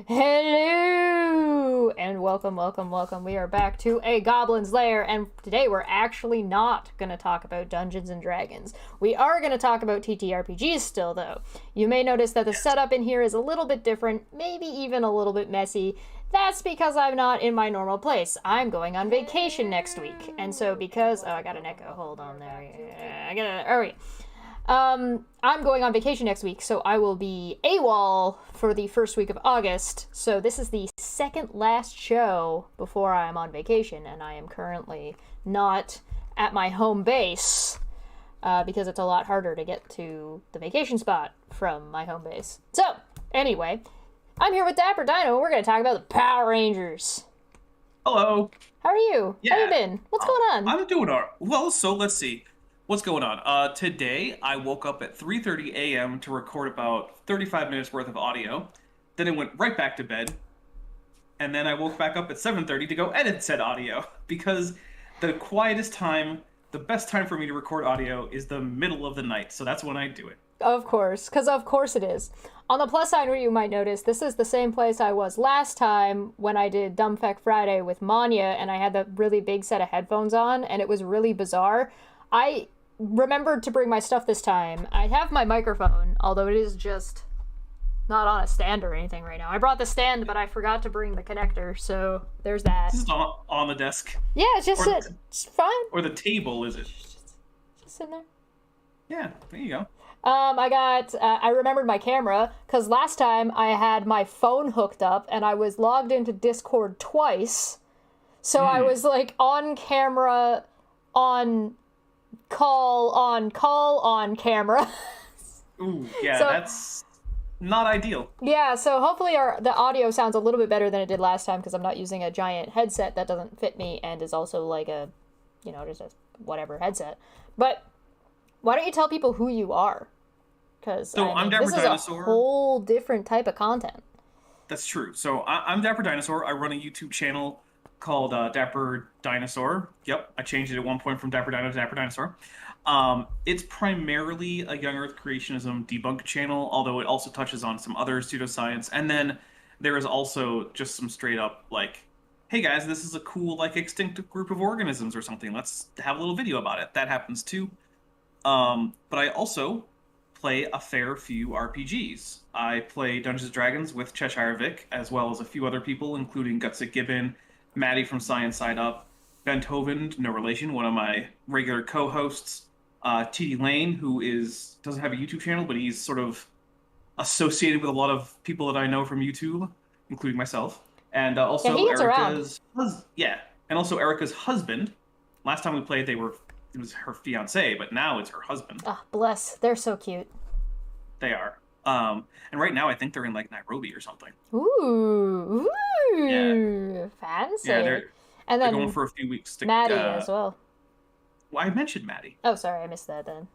Hello! And welcome. We are back to a Goblin's Lair, and today we're actually not going to talk about Dungeons and Dragons. We are going to talk about ttrpgs still, though. You may notice that the setup in here is a little bit different, maybe even a little bit messy. That's because I'm not in my normal place. I'm going on vacation next week. And so because... Oh, I got an echo. Hold on there. Yeah, I got it. All right. I'm going on vacation next week, so I will be AWOL for the first week of August. So this is the second last show before I'm on vacation, and I am currently not at my home base, because it's a lot harder to get to the vacation spot from my home base. So, anyway, I'm here with Dapper Dino, and we're going to talk about the Power Rangers. Hello. How are you? Yeah. How you been? What's going on? I'm doing all right. Well, so let's see. What's going on? Today, I woke up at 3:30 a.m. to record about 35 minutes worth of audio. Then I went right back to bed. And then I woke back up at 7:30 to go edit said audio. Because the quietest time, the best time for me to record audio is the middle of the night. So that's when I do it. Of course, because of course it is. On the plus side, where you might notice, this is the same place I was last time when I did Dumbfeck Friday with Manya, and I had the really big set of headphones on, and it was really bizarre. I remembered to bring my stuff this time. I have my microphone, although it is just not on a stand or anything right now. I brought the stand, but I forgot to bring the connector, so there's that. This is on the desk. Yeah, it's just it's fine. Or the table, is it? Just sitting there. Yeah, there you go. I remembered my camera, because last time I had my phone hooked up, and I was logged into Discord twice, so I was, like, on camera, on camera. Ooh, yeah, so, that's not ideal. Yeah, so hopefully the audio sounds a little bit better than it did last time, because I'm not using a giant headset that doesn't fit me and is also like a, just a whatever headset. But why don't you tell people who you are? Because I'm Dapper Dinosaur. This is a whole different type of content. That's true. So I'm Dapper Dinosaur. I run a YouTube channel called Dapper Dinosaur. Yep, I changed it at one point from Dapper Dino to Dapper Dinosaur. It's primarily a young Earth creationism debunk channel, although it also touches on some other pseudoscience. And then there is also just some straight up, like, hey guys, this is a cool, like, extinct group of organisms or something. Let's have a little video about it. That happens too. But I also play a fair few RPGs. I play Dungeons & Dragons with Cheshire Vic, as well as a few other people, including Gutsick Gibbon, Maddie from Science Side Up, Ben Tovand, no relation, one of my regular co-hosts, TD Lane, who doesn't have a YouTube channel, but he's sort of associated with a lot of people that I know from YouTube, including myself, and also Erica's husband. Last time we played, it was her fiance, but now it's her husband. Oh, bless. They're so cute. They are. And right now I think they're in, like, Nairobi or something. Ooh. Yeah. Fancy. Yeah, and they're then going for a few weeks to Maddie as well. Well, I mentioned Maddie. Oh, sorry, I missed that then.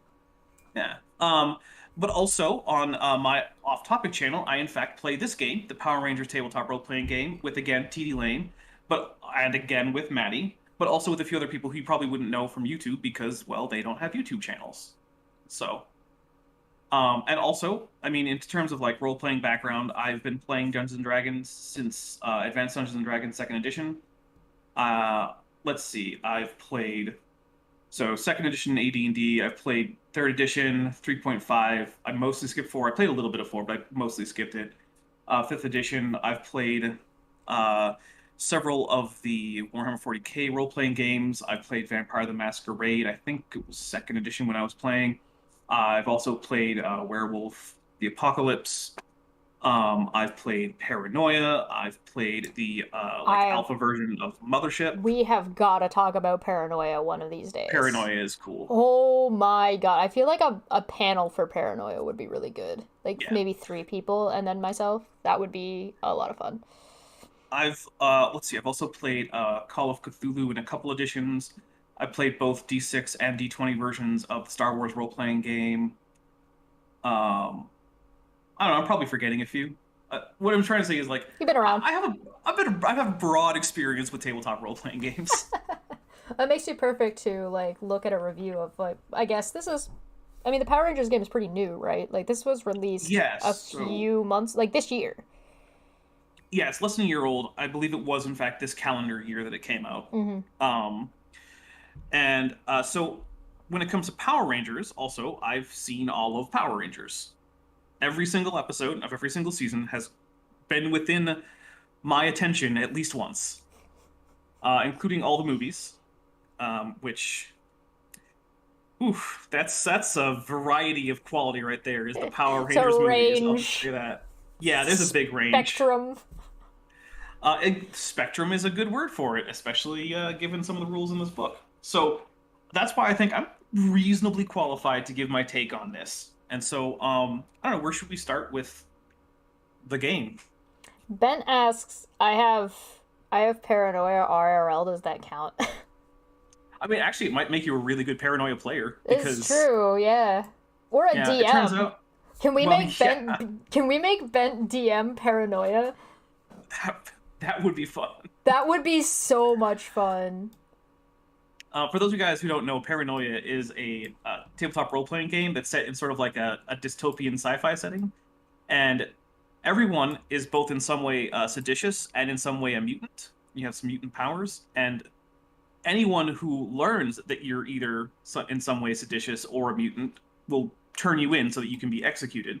Yeah. But also on my off-topic channel, I in fact play this game, the Power Rangers tabletop role-playing game, with again TD Lane, and again with Maddie, but also with a few other people who you probably wouldn't know from YouTube because, well, they don't have YouTube channels. So, and also, I mean, in terms of, like, role-playing background, I've been playing Dungeons & Dragons since Advanced Dungeons & Dragons 2nd Edition. Let's see, I've played... So, 2nd Edition AD&D, I've played 3rd Edition, 3.5, I mostly skipped 4. I played a little bit of 4, but I mostly skipped it. 5th Edition, I've played several of the Warhammer 40k role-playing games. I've played Vampire the Masquerade, I think it was 2nd Edition when I was playing. I've also played Werewolf the Apocalypse. I've played Paranoia. I've played the alpha version of Mothership. We have got to talk about Paranoia one of these days. Paranoia is cool. Oh my god. I feel like a panel for Paranoia would be really good. Like, maybe 3 people and then myself. That would be a lot of fun. I've also played Call of Cthulhu in a couple editions. I played both D6 and D20 versions of the Star Wars role-playing game. I don't know, I'm probably forgetting a few. What I'm trying to say is, like, you've been around. I have a broad experience with tabletop role-playing games. That makes you perfect to, like, look at a review of, like, I guess this is... I mean, the Power Rangers game is pretty new, right? Like, this was released few months... Like, this year. yeah, it's less than a year old. I believe it was, in fact, this calendar year that it came out. Mm-hmm. So when it comes to Power Rangers, also, I've seen all of Power Rangers. Every single episode of every single season has been within my attention at least once, including all the movies, which, oof, that's a variety of quality right there. Is the Power So Rangers movies? I'll just range, say that. Yeah, there's a big range. spectrum. Spectrum is a good word for it, especially given some of the rules in this book. So that's why I think I'm reasonably qualified to give my take on this. And so, I don't know, where should we start with the game? Ben asks, I have Paranoia RRL, does that count? I mean, actually, it might make you a really good Paranoia player. It's true, yeah. Or a DM. It turns out, Can we make Bent DM Paranoia? That would be fun. That would be so much fun. For those of you guys who don't know, Paranoia is a tabletop role-playing game that's set in sort of like a dystopian sci-fi setting. And everyone is both in some way seditious and in some way a mutant. You have some mutant powers. And anyone who learns that you're either in some way seditious or a mutant will turn you in so that you can be executed.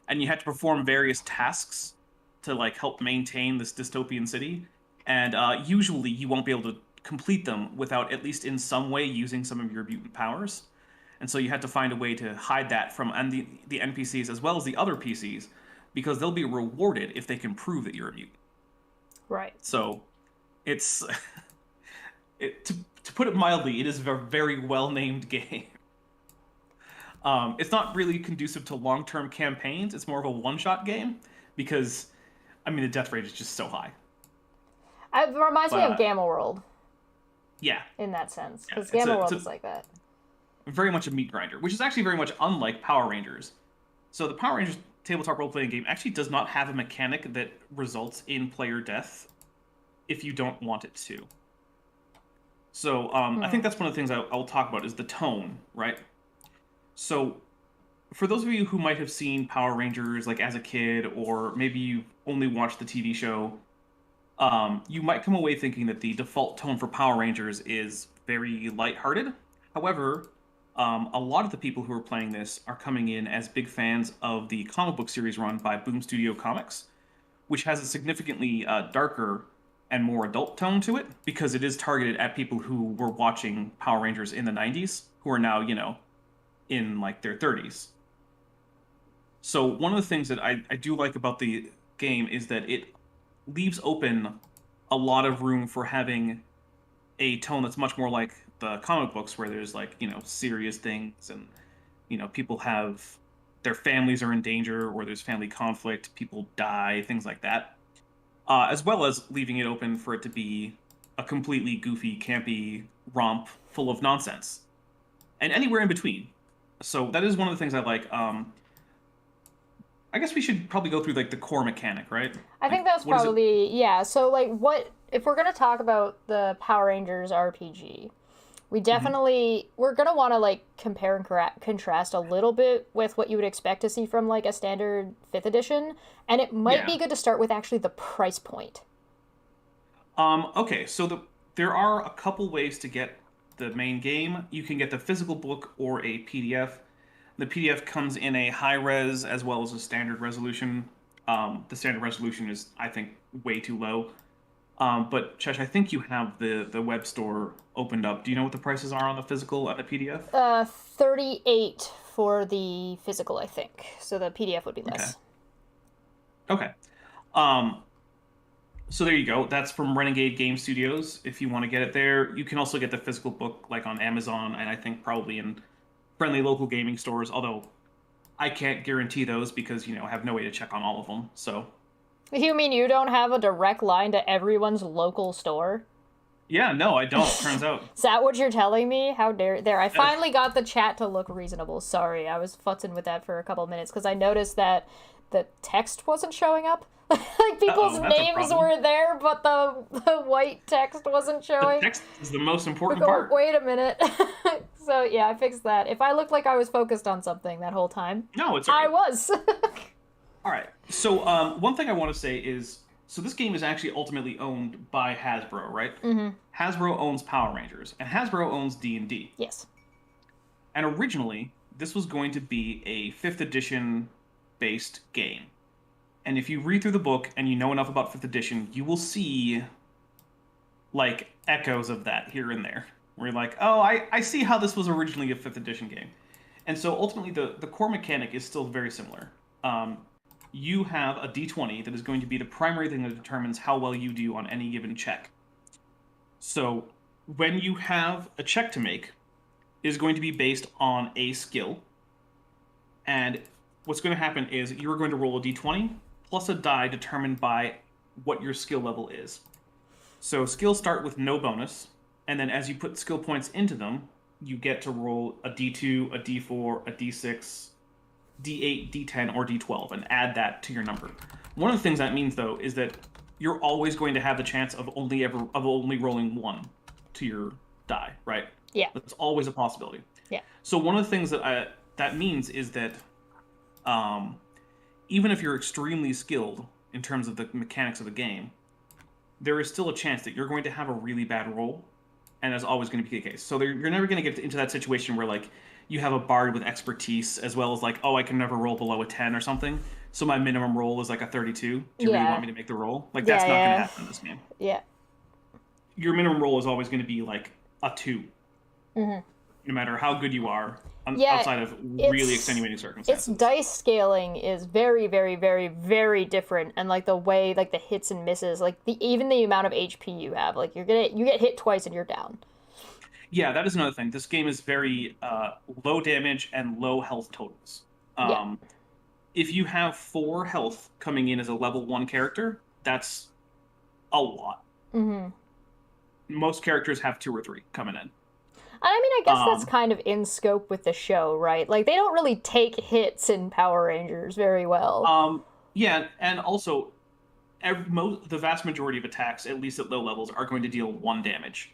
And you have to perform various tasks to like help maintain this dystopian city. And usually you won't be able to complete them without at least in some way using some of your mutant powers. And so you have to find a way to hide that from the NPCs as well as the other PCs, because they'll be rewarded if they can prove that you're a mutant. Right. So it's to put it mildly, it is a very well-named game. It's not really conducive to long-term campaigns. It's more of a one-shot game because, I mean, the death rate is just so high. It reminds me of Gamma World. Yeah. In that sense. Because Gamma World is like that. Very much a meat grinder, which is actually very much unlike Power Rangers. So the Power Rangers tabletop role-playing game actually does not have a mechanic that results in player death if you don't want it to. So I think that's one of the things I'll talk about is the tone, right? So for those of you who might have seen Power Rangers like as a kid, or maybe you only watched the TV show, you might come away thinking that the default tone for Power Rangers is very lighthearted. However, a lot of the people who are playing this are coming in as big fans of the comic book series run by Boom Studio Comics, which has a significantly darker and more adult tone to it, because it is targeted at people who were watching Power Rangers in the 90s, who are now, in like their 30s. So one of the things that I do like about the game is that it leaves open a lot of room for having a tone that's much more like the comic books, where there's like, serious things and, people have, their families are in danger, or there's family conflict, people die, things like that. As well as leaving it open for it to be a completely goofy, campy romp full of nonsense. And anywhere in between. So that is one of the things I like. I guess we should probably go through like the core mechanic, right? I think that's probably, yeah. So like if we're going to talk about the Power Rangers RPG, we definitely, we're going to want to like compare and contrast a little bit with what you would expect to see from like a standard 5th edition. And it might be good to start with actually the price point. Okay, so there are a couple ways to get the main game. You can get the physical book or a PDF. The PDF comes in a high res as well as a standard resolution. The standard resolution is, I think, way too low. But Chesh, I think you have the web store opened up. Do you know what the prices are on the physical and the PDF? $38 for the physical, I think. So the PDF would be less. Okay. So there you go. That's from Renegade Game Studios. If you want to get it there, you can also get the physical book like on Amazon, and I think probably in friendly local gaming stores. Although I can't guarantee those because I have no way to check on all of them. So. You mean you don't have a direct line to everyone's local store? Yeah, no, I don't, turns out. Is that what you're telling me? How dare... There, I finally got the chat to look reasonable. Sorry, I was futzing with that for a couple minutes, because I noticed that the text wasn't showing up. Like, people's names were there, but the white text wasn't showing. The text is the most important part. Wait a minute. So, yeah, I fixed that. If I looked like I was focused on something that whole time... No, it's all right. I was. All right. So one thing I want to say is So this game is actually ultimately owned by Hasbro, right? Mm-hmm. Hasbro owns Power Rangers, and Hasbro owns D&D. Yes. And originally, this was going to be a 5th edition based game. And if you read through the book and you know enough about 5th edition, you will see like echoes of that here and there. Where you're like, oh, I see how this was originally a 5th edition game. And so ultimately, the core mechanic is still very similar. Um, you have a d20 that is going to be the primary thing that determines how well you do on any given check. So when you have a check to make, it is going to be based on a skill. And what's going to happen is you're going to roll a d20 plus a die determined by what your skill level is. So skills start with no bonus, and then as you put skill points into them, you get to roll a d2, a d4, a d6, d8, d10, or d12, and add that to your number. One of the things that means, though, is that you're always going to have the chance of only rolling 1 to your die, right? Yeah. That's always a possibility. Yeah. So one of the things that means is that even if you're extremely skilled in terms of the mechanics of the game, there is still a chance that you're going to have a really bad roll, and that's always going to be the case. So you're never going to get into that situation where like you have a bard with expertise as well as like, oh, I can never roll below a 10 or something, so my minimum roll is like a 32. Do you really want me to make the roll? Like that's not going to happen in this game. Yeah. Your minimum roll is always going to be like a 2. Mm-hmm. No matter how good you are, outside of really extenuating circumstances. Its dice scaling is very, very, very, very different, and like the way like the hits and misses, like even the amount of HP you have, like you get hit twice and you're down. Yeah, that is another thing. This game is very low damage and low health totals. If you have 4 health coming in as a level 1 character, that's a lot. Mm-hmm. Most characters have 2 or 3 coming in. I mean, I guess that's kind of in scope with the show, right? Like, they don't really take hits in Power Rangers very well. Yeah, and also, the vast majority of attacks, at least at low levels, are going to deal 1 damage.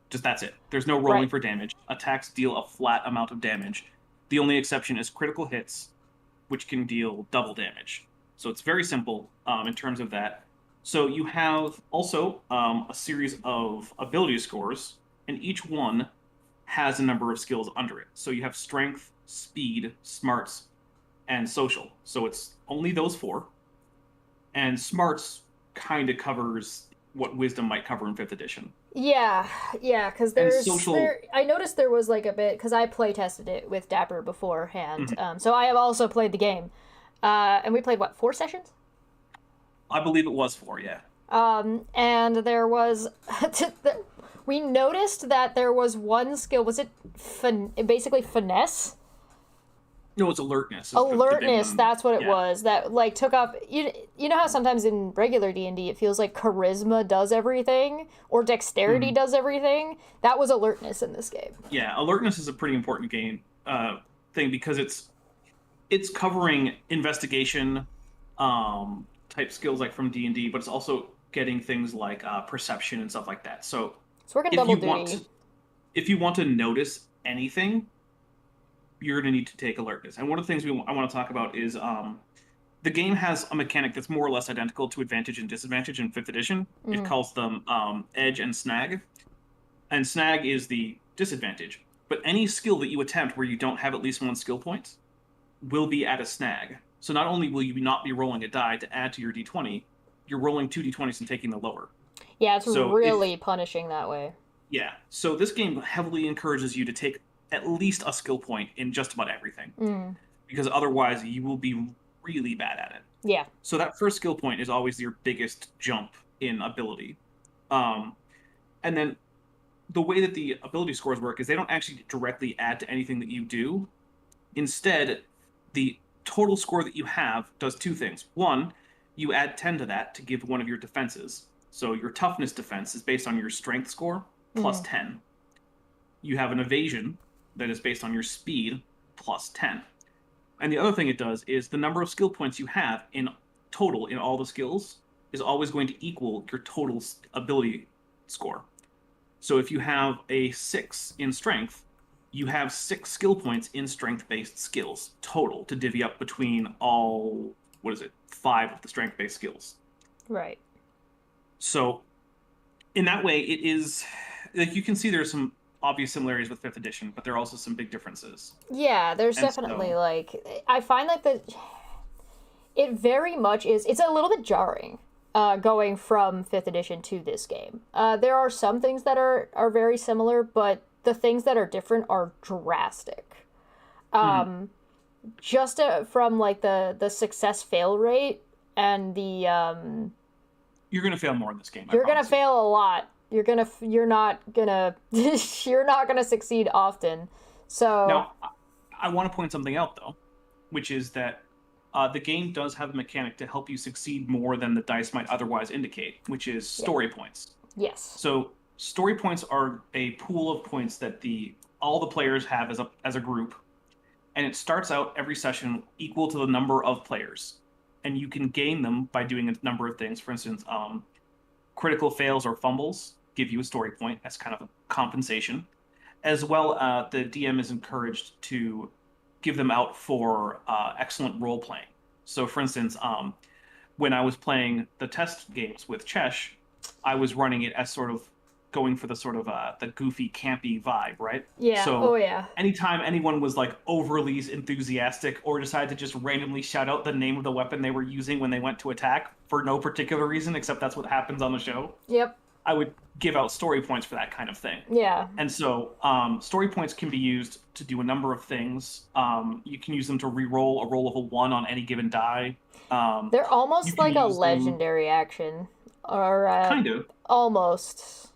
Just that's it. There's no rolling for damage. Attacks deal a flat amount of damage. The only exception is critical hits, which can deal double damage. So it's very simple in terms of that. So you have also a series of ability scores, and each one has a number of skills under it. So you have strength, speed, smarts, and social. So it's only those 4. And smarts kind of covers what wisdom might cover in 5th edition. Yeah, because I noticed there was like a bit, because I playtested it with Dapper beforehand, Mm-hmm. So I have also played the game. And we played, 4 sessions? I believe it was 4, yeah. And there was... we noticed that there was one skill. Was it basically finesse? No, it's alertness. Alertness, that's what it was. That like took up. You know how sometimes in regular D&D it feels like charisma does everything or dexterity does everything. That was alertness in this game. Yeah, alertness is a pretty important game thing because it's covering investigation type skills like from D&D, but it's also getting things like perception and stuff like that. So working double duty. If you want to notice anything, you're going to need to take alertness. And one of the things I want to talk about is the game has a mechanic that's more or less identical to advantage and disadvantage in 5th edition. It calls them edge and snag. And snag is the disadvantage. But any skill that you attempt where you don't have at least 1 skill point will be at a snag. So not only will you not be rolling a die to add to your d20, you're rolling 2 d20s and taking the lower. Yeah, it's really punishing that way. Yeah, so this game heavily encourages you to take at least a skill point in just about everything. Because otherwise you will be really bad at it. Yeah. So that first skill point is always your biggest jump in ability. And then the way that the ability scores work is they don't actually directly add to anything that you do. Instead, the total score that you have does 2 things. 1, you add 10 to that to give one of your defenses. So your toughness defense is based on your strength score plus 10. You have an evasion that is based on your speed plus 10. And the other thing it does is the number of skill points you have in total in all the skills is always going to equal your total ability score. So if you have a 6 in strength, you have 6 skill points in strength-based skills total to divvy up between all, 5 of the strength-based skills. Right. So in that way, it is like you can see there's some obvious similarities with 5th edition, but there are also some big differences. Yeah, there's And definitely so, I find like it very much is. It's a little bit jarring. Going from 5th edition to this game. There are some things that are very similar, but the things that are different are drastic. Just from like the success fail rate and the you're going to fail more in this game. you're gonna fail a lot. You're not gonna you're not gonna succeed often. So now, I want to point something out though, which is that the game does have a mechanic to help you succeed more than the dice might otherwise indicate, which is story points. yes, So story points are a pool of points that all the players have as a group, and it starts out every session equal to the number of players, and you can gain them by doing a number of things. For instance, critical fails or fumbles give you a story point as kind of a compensation. As well, the DM is encouraged to give them out for excellent role playing. So, for instance, when I was playing the test games with Chesh, I was running it as sort of going for the sort of the goofy, campy vibe, right? yeah, So, oh yeah, anytime anyone was like overly enthusiastic or decided to just randomly shout out the name of the weapon they were using when they went to attack for no particular reason, except that's what happens on the show, yep, I would give out story points for that kind of thing. yeah. And so, story points can be used to do a number of things. You can use them to re-roll a roll of a 1 on any given die. They're almost like a use them- legendary action, or Kind of. almost.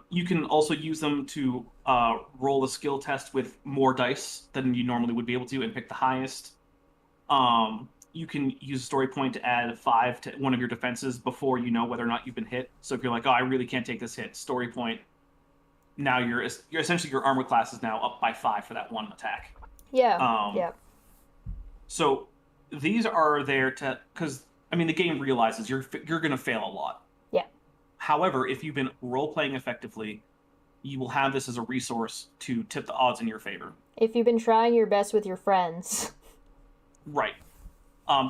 You can also use them to roll a skill test with more dice than you normally would be able to and pick the highest. You can use a story point to add 5 to one of your defenses before you know whether or not you've been hit. So if you're like, oh, I really can't take this hit, story point. Now you're essentially your armor class is now up by 5 for that one attack. Yeah, yeah. So these are there to because I mean the game realizes you're going to fail a lot. Yeah. However, if you've been role playing effectively, you will have this as a resource to tip the odds in your favor. If you've been trying your best with your friends. Right.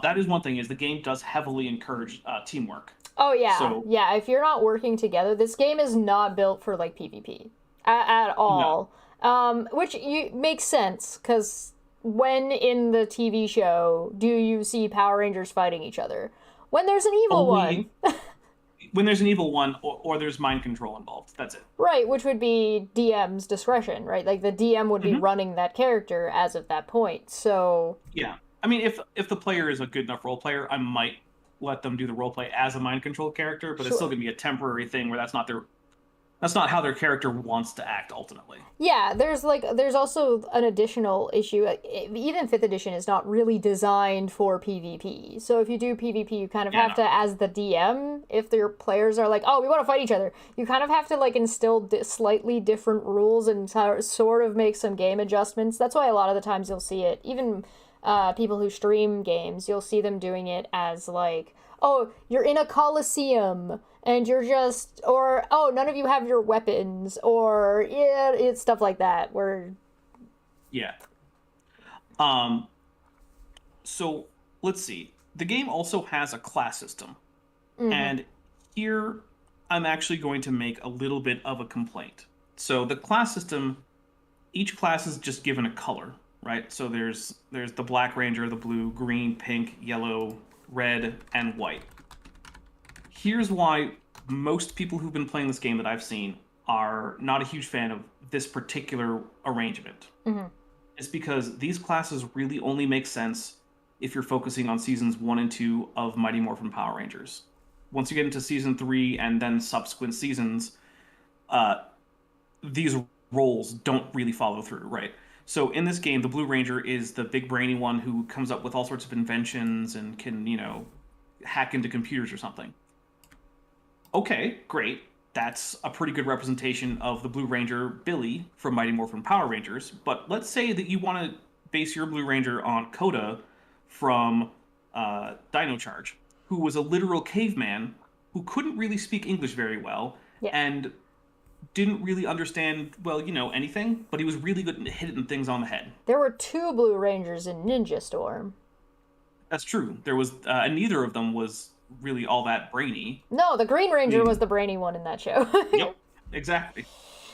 That is one thing, is the game does heavily encourage teamwork. Oh, yeah. So, yeah, if you're not working together, this game is not built for, like, PvP. At all. No. Which makes sense, because when in the TV show do you see Power Rangers fighting each other? When there's an evil one. When there's an evil one, or there's mind control involved. That's it. Right, which would be DM's discretion, right? Like, the DM would be running that character as of that point, so... Yeah. I mean, if the player is a good enough role player, I might let them do the role play as a mind control character, but it's still going to be a temporary thing where that's not how their character wants to act ultimately. Yeah, there's also an additional issue. Even 5th edition is not really designed for PvP. So if you do PvP, you kind of have to, as the DM, if your players are like, oh, we want to fight each other, you kind of have to like instill slightly different rules and sort of make some game adjustments. That's why a lot of the times you'll see it, even people who stream games, you'll see them doing it as like, oh, you're in a coliseum and you're just, or, oh, none of you have your weapons, or, yeah, it's stuff like that, where... Yeah. So, let's see. The game also has a class system. And here, I'm actually going to make a little bit of a complaint. So, the class system, each class is just given a color, right? So, there's the Black Ranger, the blue, green, pink, yellow, red, and white. Here's why most people who've been playing this game that I've seen are not a huge fan of this particular arrangement. It's because these classes really only make sense if you're focusing on seasons 1 and 2 of Mighty Morphin Power Rangers. Once you get into season 3 and then subsequent seasons, these roles don't really follow through, right? So in this game, the Blue Ranger is the big brainy one who comes up with all sorts of inventions and can, hack into computers or something. Okay, great. That's a pretty good representation of the Blue Ranger Billy from Mighty Morphin Power Rangers. But let's say that you want to base your Blue Ranger on Coda from Dino Charge, who was a literal caveman who couldn't really speak English very well and didn't really understand, anything, but he was really good at hitting things on the head. There were 2 Blue Rangers in Ninja Storm. That's true. There was, and neither of them was really all that brainy. No, the Green Ranger was the brainy one in that show. Yep, exactly.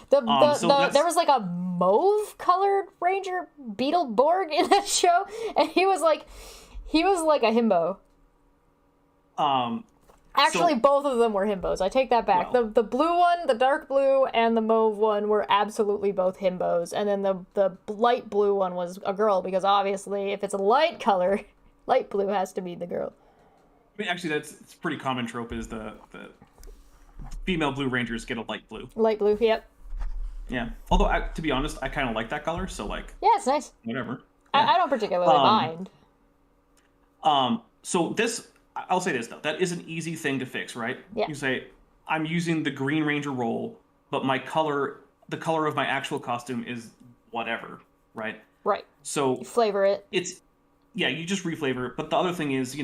There was like a mauve-colored Ranger, Beetleborg, in that show, and he was like a himbo. Actually, both of them were himbos. I take that back. Well, The blue one, the dark blue, and the mauve one were absolutely both himbos, and then the light blue one was a girl, because obviously, if it's a light color, light blue has to be the girl. I mean, actually, it's a pretty common trope is the female Blue Rangers get a light blue. Light blue, yep. Yeah. Although, to be honest, I kind of like that color, so, like... Yeah, it's nice. Whatever. Yeah. I don't particularly mind. So this... I'll say this, though. That is an easy thing to fix, right? Yeah. You say, I'm using the Green Ranger role, but my color... The color of my actual costume is whatever, right? Right. So... You flavor it. It's... Yeah, you just reflavor it. But the other thing is,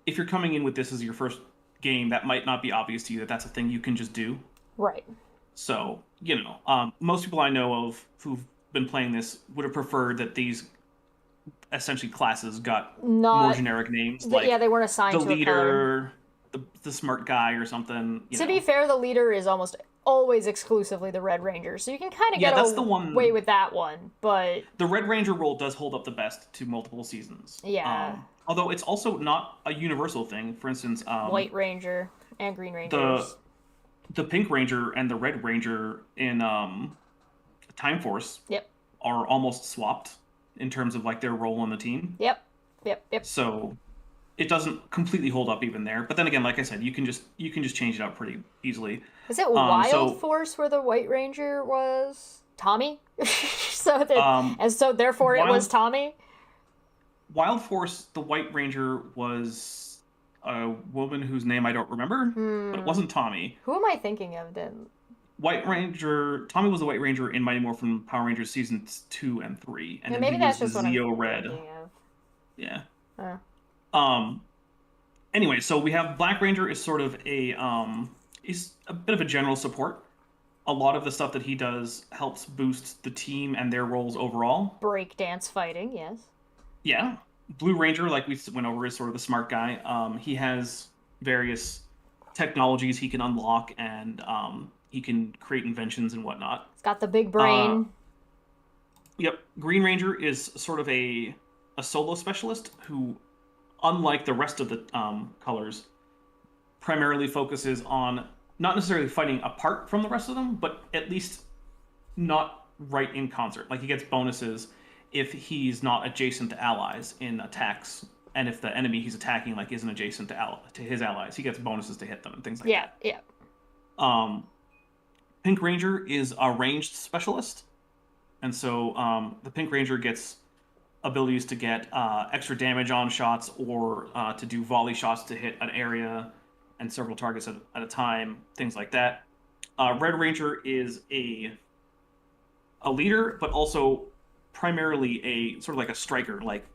if you're coming in with this as your first game, that might not be obvious to you that that's a thing you can just do. Right. So, most people I know of who've been playing this would have preferred that these essentially classes got more generic names. Yeah, they weren't assigned to the a leader, the smart guy or something. To be fair, the leader is almost always exclusively the Red Ranger, so you can kind of get away with that one, but... The Red Ranger role does hold up the best to multiple seasons. Yeah. Although it's also not a universal thing. For instance... White Ranger and Green Rangers. The Pink Ranger and the Red Ranger in Time Force are almost swapped in terms of like their role on the team. Yep. So it doesn't completely hold up even there. But then again, like I said, you can just change it out pretty easily. Is it Wild Force where the White Ranger was Tommy? So therefore it was Tommy? Wild Force, the White Ranger was a woman whose name I don't remember, but it wasn't Tommy. Who am I thinking of then? White Ranger. Tommy was the White Ranger in Mighty Morphin Power Rangers seasons 2 and 3, and then maybe he that's was just the what Zeo I'm Red. thinking of. Yeah. Anyway, so we have Black Ranger is sort of he's a bit of a general support. A lot of the stuff that he does helps boost the team and their roles overall. Breakdance fighting, yes. Yeah. Blue Ranger, like we went over, is sort of the smart guy. He has various technologies he can unlock, and he can create inventions and whatnot. He's got the big brain. Yep. Green Ranger is sort of a solo specialist who, unlike the rest of the colors, primarily focuses on not necessarily fighting apart from the rest of them, but at least not right in concert. Like, he gets bonuses if he's not adjacent to allies in attacks, and if the enemy he's attacking isn't adjacent to his allies, he gets bonuses to hit them and things like that. Yeah. Pink Ranger is a ranged specialist, and so the Pink Ranger gets abilities to get extra damage on shots, or to do volley shots to hit an area and several targets at a time, things like that. Red Ranger is a leader, but also primarily a sort of like a striker, like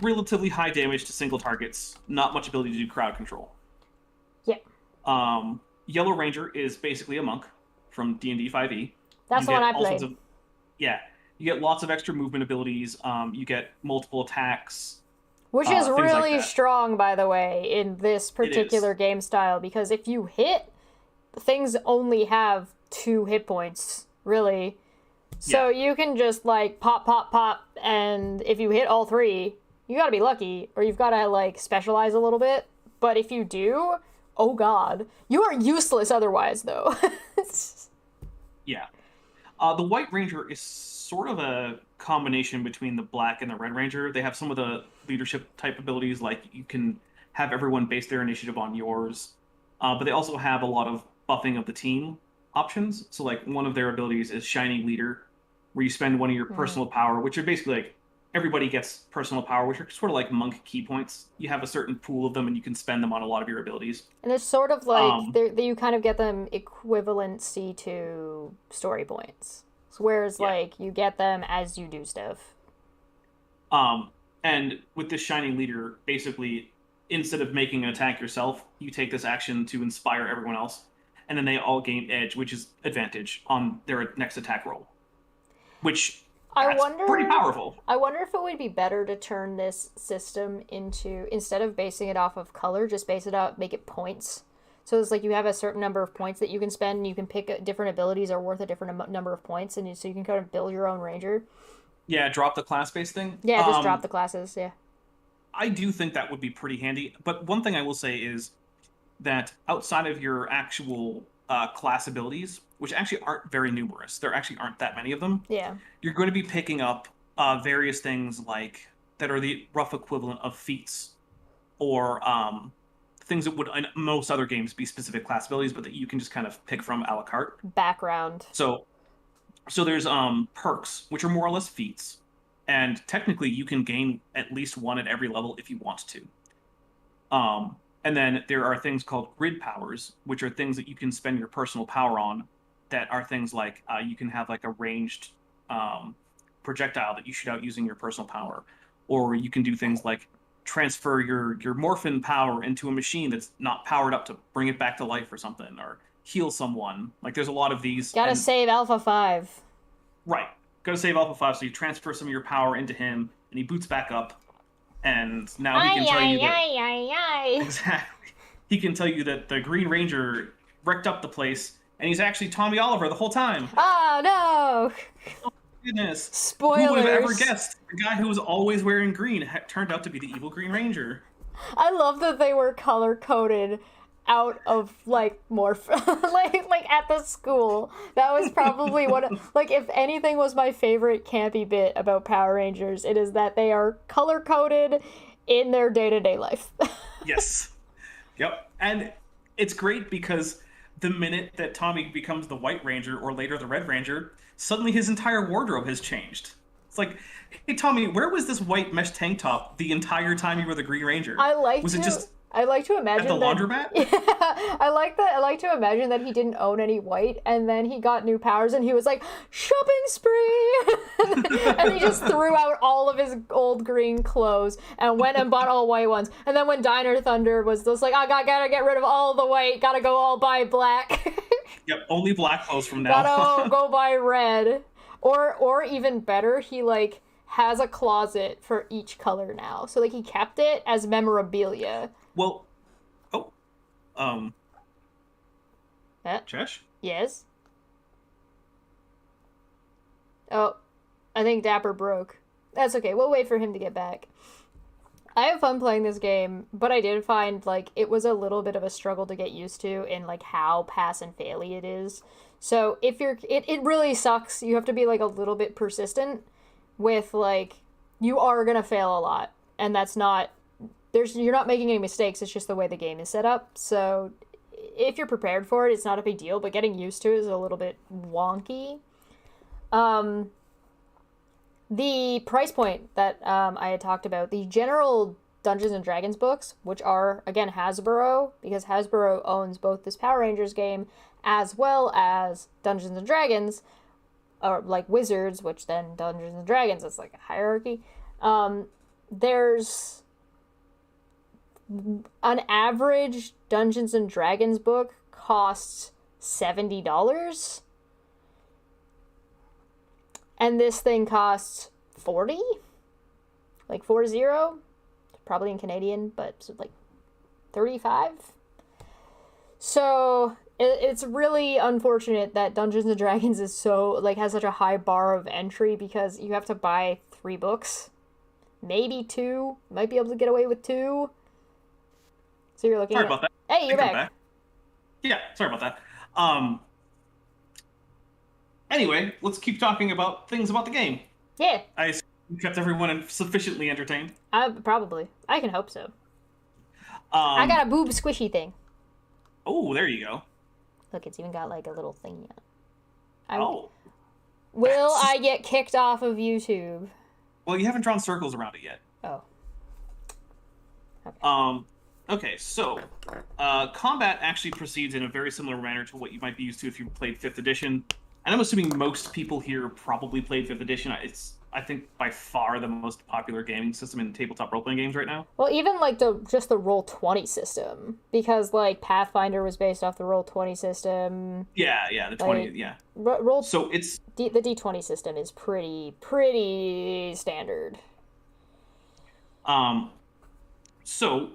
relatively high damage to single targets, not much ability to do crowd control. Yeah. Yellow Ranger is basically a monk from D&D 5e. That's the one I played. You get lots of extra movement abilities. You get multiple attacks. Which is really strong, by the way, in this particular game style, because if you hit, things only have 2 hit points, really. So you can just, pop, pop, pop, and if you hit all 3, you gotta be lucky, or you've gotta, specialize a little bit. But if you do, oh god, you are useless otherwise, though. Yeah. The White Ranger is sort of a combination between the Black and the Red Ranger. They have some of the leadership type abilities, like you can have everyone base their initiative on yours. But they also have a lot of buffing of the team options. So, one of their abilities is Shining Leader, where you spend one of your personal power, which are basically everybody gets personal power, which are sort of like monk key points. You have a certain pool of them, and you can spend them on a lot of your abilities. And it's sort of you kind of get them equivalency to story points. So whereas, you get them as you do stuff. And with this Shining Leader, basically, instead of making an attack yourself, you take this action to inspire everyone else, and then they all gain edge, which is advantage on their next attack roll. Which Pretty powerful. I wonder if it would be better to turn this system into, instead of basing it off of color, just make it points. So it's like you have a certain number of points that you can spend, and you can pick different abilities are worth a different number of points, and so you can kind of build your own ranger. Yeah, drop the class-based thing? Yeah, just drop the classes, yeah. I do think that would be pretty handy, but one thing I will say is that outside of your actual class abilities, which actually aren't very numerous, there actually aren't that many of them. Yeah. You're going to be picking up various things like that are the rough equivalent of feats, or things that would in most other games be specific class abilities, but that you can just kind of pick from a la carte. Background. So there's perks, which are more or less feats, and technically you can gain at least one at every level if you want to. And then there are things called grid powers, which are things that you can spend your personal power on, that are things like you can have like a ranged projectile that you shoot out using your personal power, or you can do things like transfer your morphin power into a machine that's not powered up to bring it back to life or something, or heal someone. Like, there's a lot of these. Gotta save Alpha 5. Right. Gotta save Alpha 5, so you transfer some of your power into him, and he boots back up, and now he can tell you that... Exactly. He can tell you that the Green Ranger wrecked up the place, and he's actually Tommy Oliver the whole time. Oh, no! Oh, goodness. Spoilers. Who would have ever guessed? The guy who was always wearing green turned out to be the evil Green Ranger. I love that they were color-coded out of, like, like at the school. That was probably like, if anything was my favorite campy bit about Power Rangers, it is that they are color-coded in their day-to-day life. Yes. Yep. And it's great because the minute that Tommy becomes the White Ranger, or later the Red Ranger, suddenly his entire wardrobe has changed. It's like, hey, Tommy, where was this white mesh tank top the entire time you were the Green Ranger? I like to imagine at the laundromat? Yeah, I like to imagine that he didn't own any white, and then he got new powers, and he was like, shopping spree! And he just threw out all of his old green clothes and went and bought all white ones. And then when Diner Thunder was just like, I gotta get rid of all the white, gotta go all buy black. Yep, only black clothes from now on. Gotta go buy red. Or even better, he like has a closet for each color now. So like he kept it as memorabilia. Well, Chesh? Yes? Oh, I think Dapper broke. That's okay, we'll wait for him to get back. I have fun playing this game, but I did find, like, it was a little bit of a struggle to get used to in, like, how pass and faily it is. So if it really sucks. You have to be, like, a little bit persistent with, like, you are gonna fail a lot, and that's not... You're not making any mistakes, it's just the way the game is set up. So if you're prepared for it, it's not a big deal, but getting used to it is a little bit wonky. The price point that I had talked about, the general Dungeons & Dragons books, which are, again, Hasbro, because Hasbro owns both this Power Rangers game as well as Dungeons & Dragons, or like Wizards, which then Dungeons & Dragons, it's like a hierarchy. There's... An average Dungeons & Dragons book costs $70. And this thing costs 40? Like 40? Probably in Canadian, but like 35? So it's really unfortunate that Dungeons & Dragons is so, like, has such a high bar of entry, because you have to buy 3 books. Maybe 2. You might be able to get away with 2. So you're looking Sorry about that. Hey, you're back. Yeah, sorry about that. Anyway, let's keep talking about things about the game. Yeah. I assume you kept everyone sufficiently entertained. Probably. I can hope so. I got a boob squishy thing. Oh, there you go. Look, it's even got like a little thingy on it. Will I get kicked off of YouTube? Well, you haven't drawn circles around it yet. Oh. Okay. Okay, so combat actually proceeds in a very similar manner to what you might be used to if you played 5th edition. And I'm assuming most people here probably played 5th edition. I think, by far the most popular gaming system in tabletop role-playing games right now. Well, even like just the Roll20 system, because like Pathfinder was based off the Roll20 system. Yeah, the 20, Like, yeah. Roll So it's the D20 system is pretty standard. um so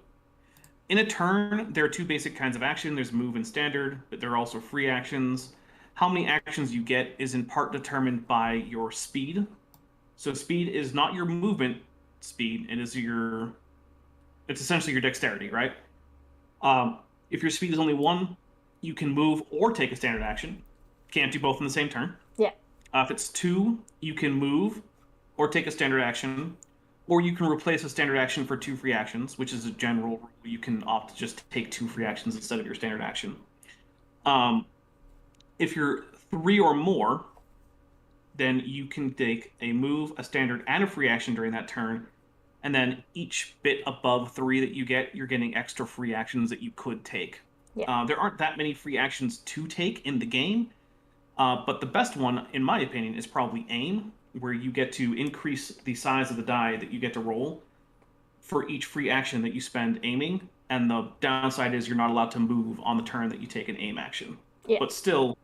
in a turn, there are two basic kinds of action. There's move and standard, but there are also free actions. How many actions you get is in part determined by your speed. So speed is not your movement speed, it's essentially your dexterity, right? If your speed is only 1, you can move or take a standard action. Can't do both in the same turn. Yeah. If it's 2, you can move or take a standard action, or you can replace a standard action for 2 free actions, which is a general rule. You can opt to just take 2 free actions instead of your standard action. If you're 3 or more, then you can take a move, a standard, and a free action during that turn. And then each bit above 3 that you get, you're getting extra free actions that you could take. Yeah. There aren't that many free actions to take in the game, but the best one, in my opinion, is probably aim, where you get to increase the size of the die that you get to roll for each free action that you spend aiming. And the downside is you're not allowed to move on the turn that you take an aim action. Yeah. But still,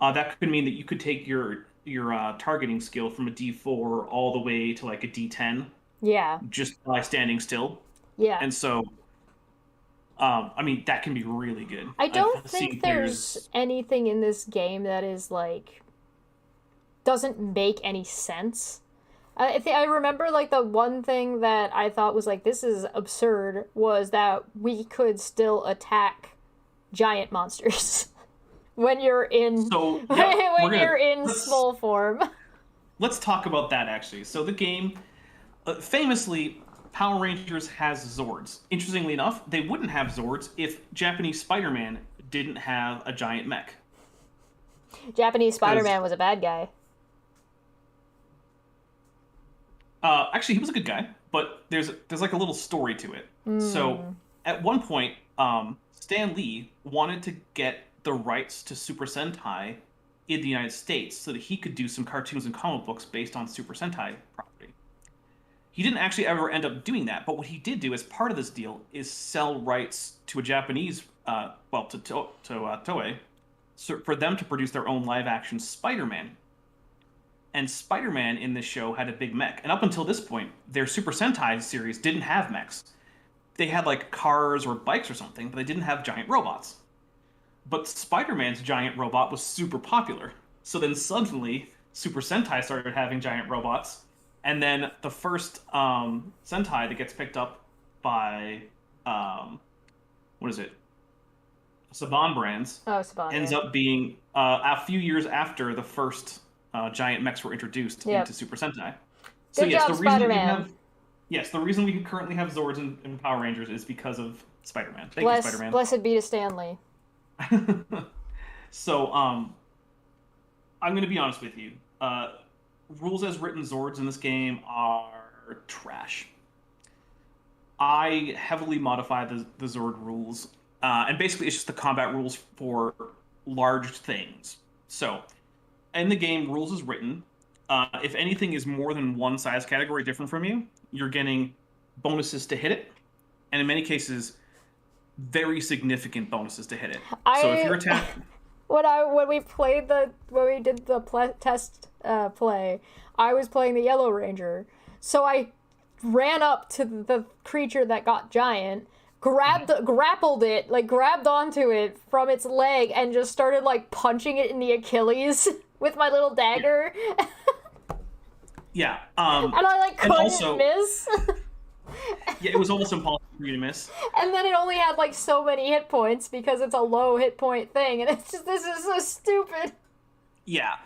that could mean that you could take your targeting skill from a D4 all the way to like a D10. Yeah. Just by standing still. Yeah. And so, I mean, that can be really good. I don't think there's anything in this game that is like doesn't make any sense. I remember like the one thing that I thought was like this is absurd was that we could still attack giant monsters when you're in you're in small form. Let's talk about that actually. So the game, famously, Power Rangers has Zords. Interestingly enough, they wouldn't have Zords if Japanese Spider-Man didn't have a giant mech. Japanese Spider-Man was a bad guy. Actually, he was a good guy, but there's like a little story to it. So at one point, Stan Lee wanted to get the rights to Super Sentai in the United States so that he could do some cartoons and comic books based on Super Sentai property. He didn't actually ever end up doing that, but what he did do as part of this deal is sell rights to a Japanese, to Toei, so for them to produce their own live-action Spider-Man. And Spider-Man in this show had a big mech. And up until this point, their Super Sentai series didn't have mechs. They had like cars or bikes or something, but they didn't have giant robots. But Spider-Man's giant robot was super popular. So then suddenly, Super Sentai started having giant robots. And then the first Sentai that gets picked up by, Saban Brands, ends up being a few years after the first giant mechs were introduced into Super Sentai. So Good job, Spider-Man. The reason we currently have Zords in Power Rangers is because of Spider-Man. Thank you, Spider-Man. Blessed be to Stanley. So, I'm going to be honest with you. Rules as written Zords in this game are trash. I heavily modify the Zord rules, and basically it's just the combat rules for large things. So, in the game, rules as written, if anything is more than one size category different from you, you're getting bonuses to hit it, and in many cases, very significant bonuses to hit it. So if you're attacking... When we did the test play, I was playing the Yellow Ranger, so I ran up to the creature that got giant, grappled it, like grabbed onto it from its leg, and just started like punching it in the Achilles with my little dagger. Yeah. And I like couldn't miss. Yeah, it was almost impossible for you to miss. And then it only had like so many hit points because it's a low hit point thing, and it's just this is so stupid. Yeah.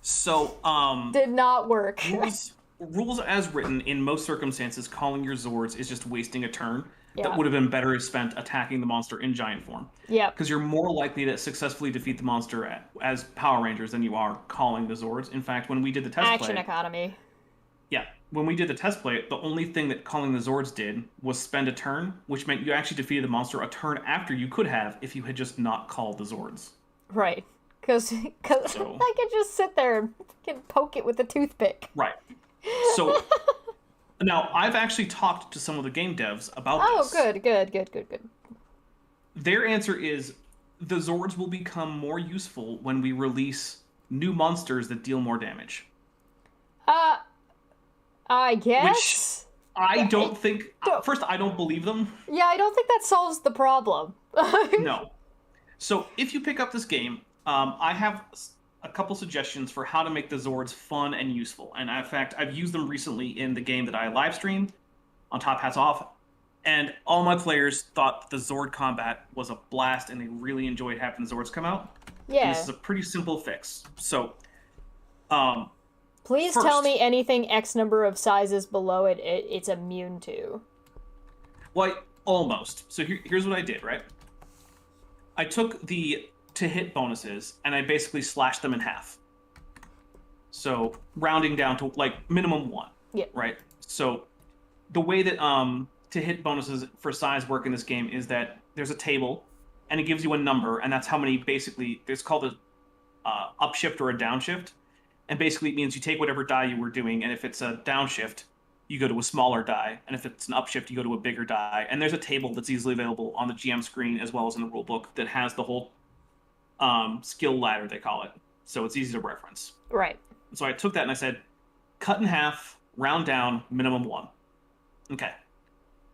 So did not work. Rules as written, in most circumstances, calling your Zords is just wasting a turn. Yeah. That would have been better spent attacking the monster in giant form. Yeah. Because you're more likely to successfully defeat the monster as Power Rangers than you are calling the Zords. In fact, when we did the test Action economy. Yeah. When we did the test play, the only thing that calling the Zords did was spend a turn, which meant you actually defeated the monster a turn after you could have if you had just not called the Zords. Right. Because I could just sit there and poke it with a toothpick. Right. So now I've actually talked to some of the game devs about Oh, this. good. Their answer is the Zords will become more useful when we release new monsters that deal more damage. Uh, I Which guess. I Yeah, don't think. First, I don't believe them. yeah, I don't think that solves the problem. No. So if you pick up this game, I have a couple suggestions for how to make the Zords fun and useful. And in fact, I've used them recently in the game that I live streamed on Top Hats Off. And all my players thought the Zord combat was a blast and they really enjoyed having the Zords come out. Yeah. And this is a pretty simple fix. So, um, Please first, tell me anything X number of sizes below it's immune to. well, almost. So here's what I did, right? I took the to hit bonuses and I basically slashed them in half. So rounding down to like minimum 1. Yeah. Right. So the way that to hit bonuses for size work in this game is that there's a table and it gives you a number, and that's how many basically. It's called a upshift or a downshift, and basically it means you take whatever die you were doing, and if it's a downshift, you go to a smaller die, and if it's an upshift, you go to a bigger die. And there's a table that's easily available on the GM screen as well as in the rulebook that has the whole skill ladder, they call it, so it's easy to reference. Right. So I took that and I said, cut in half, round down, minimum 1. Okay.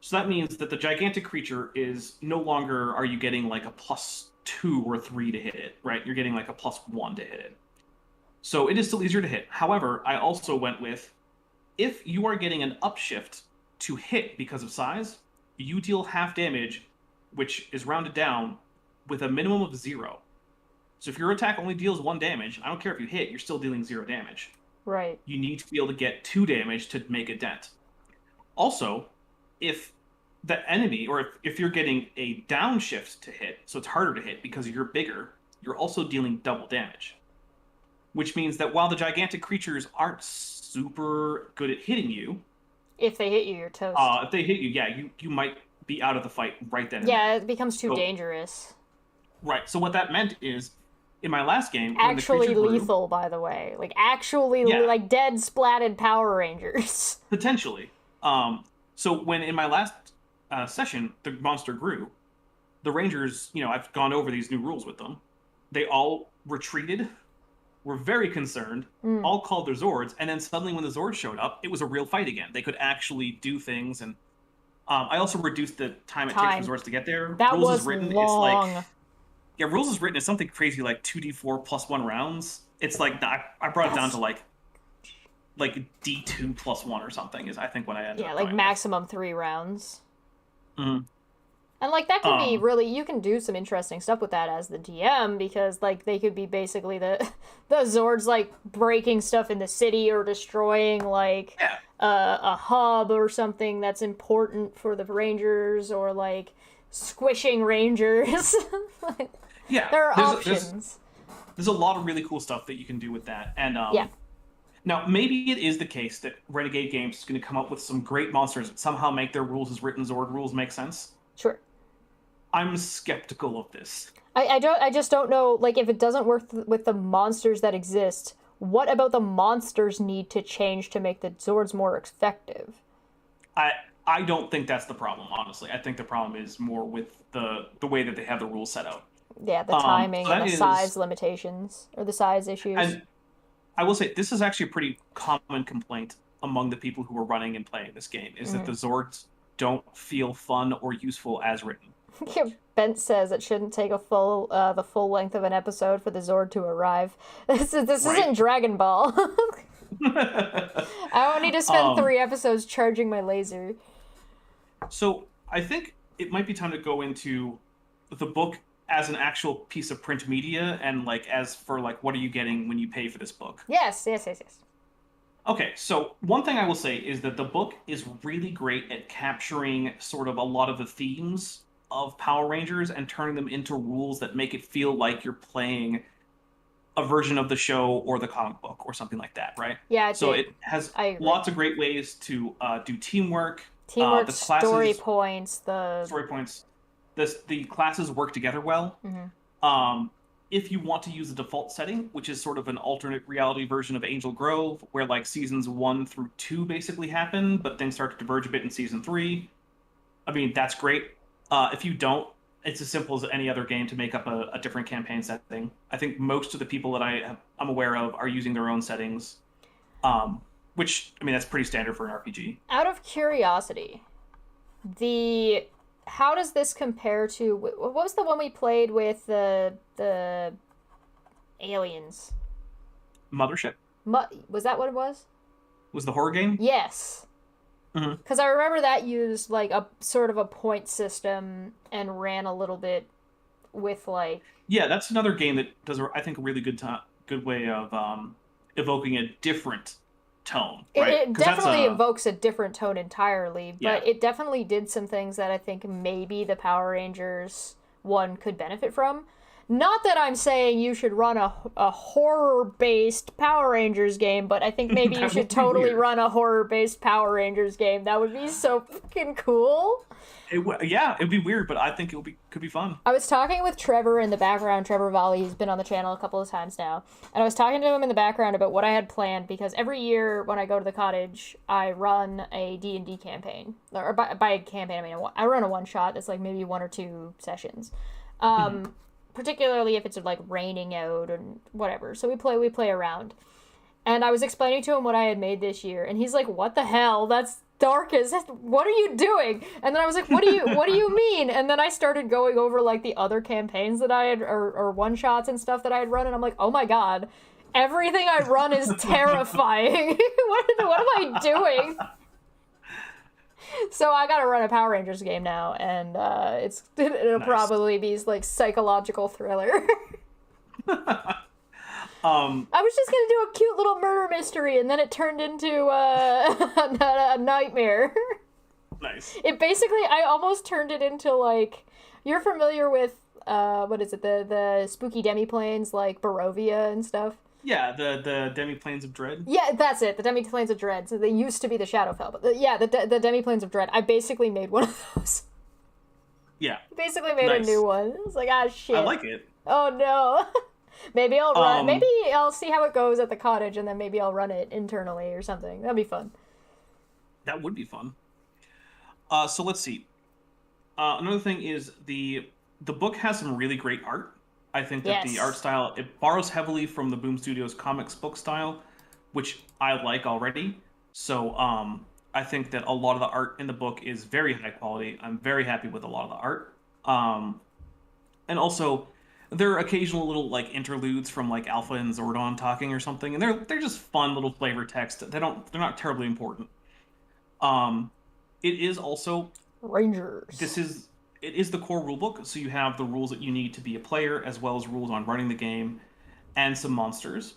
So that means that the gigantic creature is no longer are you getting like a +2 or 3 to hit it, right? You're getting like a +1 to hit it. So it is still easier to hit. However, I also went with, if you are getting an upshift to hit because of size, you deal half damage, which is rounded down, with a minimum of 0. So if your attack only deals 1 damage, I don't care if you hit, you're still dealing 0 damage. Right. You need to be able to get 2 damage to make a dent. Also, if the enemy, or if you're getting a downshift to hit, so it's harder to hit because you're bigger, you're also dealing double damage. Which means that while the gigantic creatures aren't super good at hitting you, if they hit you, you're toast. If they hit you, yeah, you might be out of the fight right then and yeah, there. it becomes too dangerous. Right. So what that meant is, in my last game, actually lethal, by the way, like actually, like dead splatted Power Rangers. Potentially. So when in my last session the monster grew, the Rangers, I've gone over these new rules with them. They all retreated, were very concerned, all called their Zords, and then suddenly when the Zords showed up, it was a real fight again. They could actually do things, and I also reduced the time it takes for Zords to get there. That rules was is written, long. It's like, yeah, rules is written as something crazy like 2d4 +1 rounds. It's like, I brought it down to like D2 +1 or something is I think what I ended up. Yeah, like maximum 3 rounds. Mm-hmm. And like that can be really, you can do some interesting stuff with that as the DM, because like they could be basically the Zords like breaking stuff in the city or destroying like a hub or something that's important for the Rangers, or like squishing Rangers. Yeah, there are options. There's a lot of really cool stuff that you can do with that, and yeah. Now, maybe it is the case that Renegade Games is going to come up with some great monsters that somehow make their rules as written Zord rules make sense. Sure. I'm skeptical of this. I just don't know, like, if it doesn't work with the monsters that exist, what about the monsters need to change to make the Zords more effective? I don't think that's the problem, honestly. I think the problem is more with the way that they have the rules set out. Yeah, the timing and the size limitations, or the size issues. And I will say, this is actually a pretty common complaint among the people who are running and playing this game, is that the Zords don't feel fun or useful as written. Bent says it shouldn't take the full length of an episode for the Zord to arrive. This isn't Dragon Ball. I don't need to spend 3 episodes charging my laser. So I think it might be time to go into the book as an actual piece of print media, and like as for like what are you getting when you pay for this book. Yes. Okay, so one thing I will say is that the book is really great at capturing sort of a lot of the themes of Power Rangers and turning them into rules that make it feel like you're playing a version of the show or the comic book or something like that, right? Yeah. It has lots of great ways to do teamwork. The classes, story points. The classes work together well. Mm-hmm. if you want to use the default setting, which is sort of an alternate reality version of Angel Grove, where like seasons 1 through 2 basically happen, but things start to diverge a bit in season 3, I mean, that's great. If you don't, it's as simple as any other game to make up a different campaign setting. I think most of the people that I'm aware of are using their own settings, which, I mean, that's pretty standard for an RPG. Out of curiosity, how does this compare to, what was the one we played with the aliens? Mothership? Was that what it was? Was the horror game? Yes. Because I remember that used like a sort of a point system and ran a little bit with like... Yeah, that's another game that does, I think, a really good way of evoking a different tone. Right? It definitely evokes a different tone entirely, but it definitely did some things that I think maybe the Power Rangers one could benefit from. Not that I'm saying you should run a horror-based Power Rangers game, but I think maybe you should totally run a horror-based Power Rangers game. That would be so fucking cool. It'd be weird, but I think could be fun. I was talking with Trevor in the background. Trevor Volley, he's been on the channel a couple of times now. And I was talking to him in the background about what I had planned, because every year when I go to the cottage, I run a D&D campaign. Or by a campaign, I mean, I run a one-shot that's like maybe 1 or 2 sessions. Particularly if it's like raining out and whatever. So we play around. And I was explaining to him what I had made this year, and he's like, "What the hell? That's dark as what are you doing?" And then I was like, what do you mean? And then I started going over like the other campaigns that I had or one shots and stuff that I had run, and I'm like, "Oh my god. Everything I run is terrifying." what am I doing? So I gotta run a Power Rangers game now, and it'll nice. Probably be like psychological thriller. I was just gonna do a cute little murder mystery, and then it turned into a nightmare. Nice. It basically, I almost turned it into like, you're familiar with what is it, the spooky demiplanes like Barovia and stuff. Yeah, the Demiplanes of Dread. Yeah, that's it. The Demiplanes of Dread. So they used to be the Shadowfell, but the Demiplanes of Dread. I basically made one of those. Yeah. Basically made a new one. It's like, shit. I like it. Oh no. Maybe I'll run. Maybe I'll see how it goes at the cottage, and then maybe I'll run it internally or something. That'd be fun. That would be fun. So let's see. Another thing is the book has some really great art. I think that the art style, it borrows heavily from the Boom Studios comics book style, which I like already. So I think that a lot of the art in the book is very high quality. I'm very happy with a lot of the art. And also, there are occasional little like interludes from like Alpha and Zordon talking or something, and they're just fun little flavor text. They're not terribly important. It is also Rangers. It is the core rulebook, so you have the rules that you need to be a player, as well as rules on running the game, and some monsters.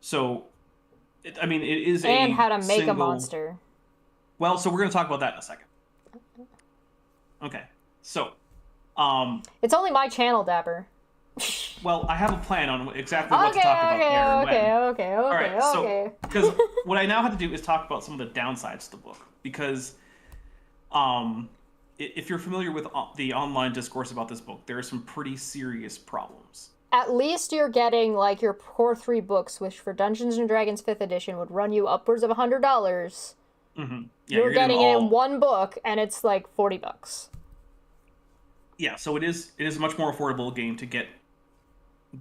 So, it is and how to make a monster. Well, so we're going to talk about that in a second. Okay, so it's only my channel, Dapper. Well, I have a plan on exactly what to talk about here and when. Okay. All right, so because what I now have to do is talk about some of the downsides to the book, because if you're familiar with the online discourse about this book, there are some pretty serious problems. At least you're getting like your core 3 books, which for Dungeons & Dragons 5th edition would run you upwards of $100. Mm-hmm. Yeah, you're getting it in one book, and it's like $40. Yeah, so it is a much more affordable game to get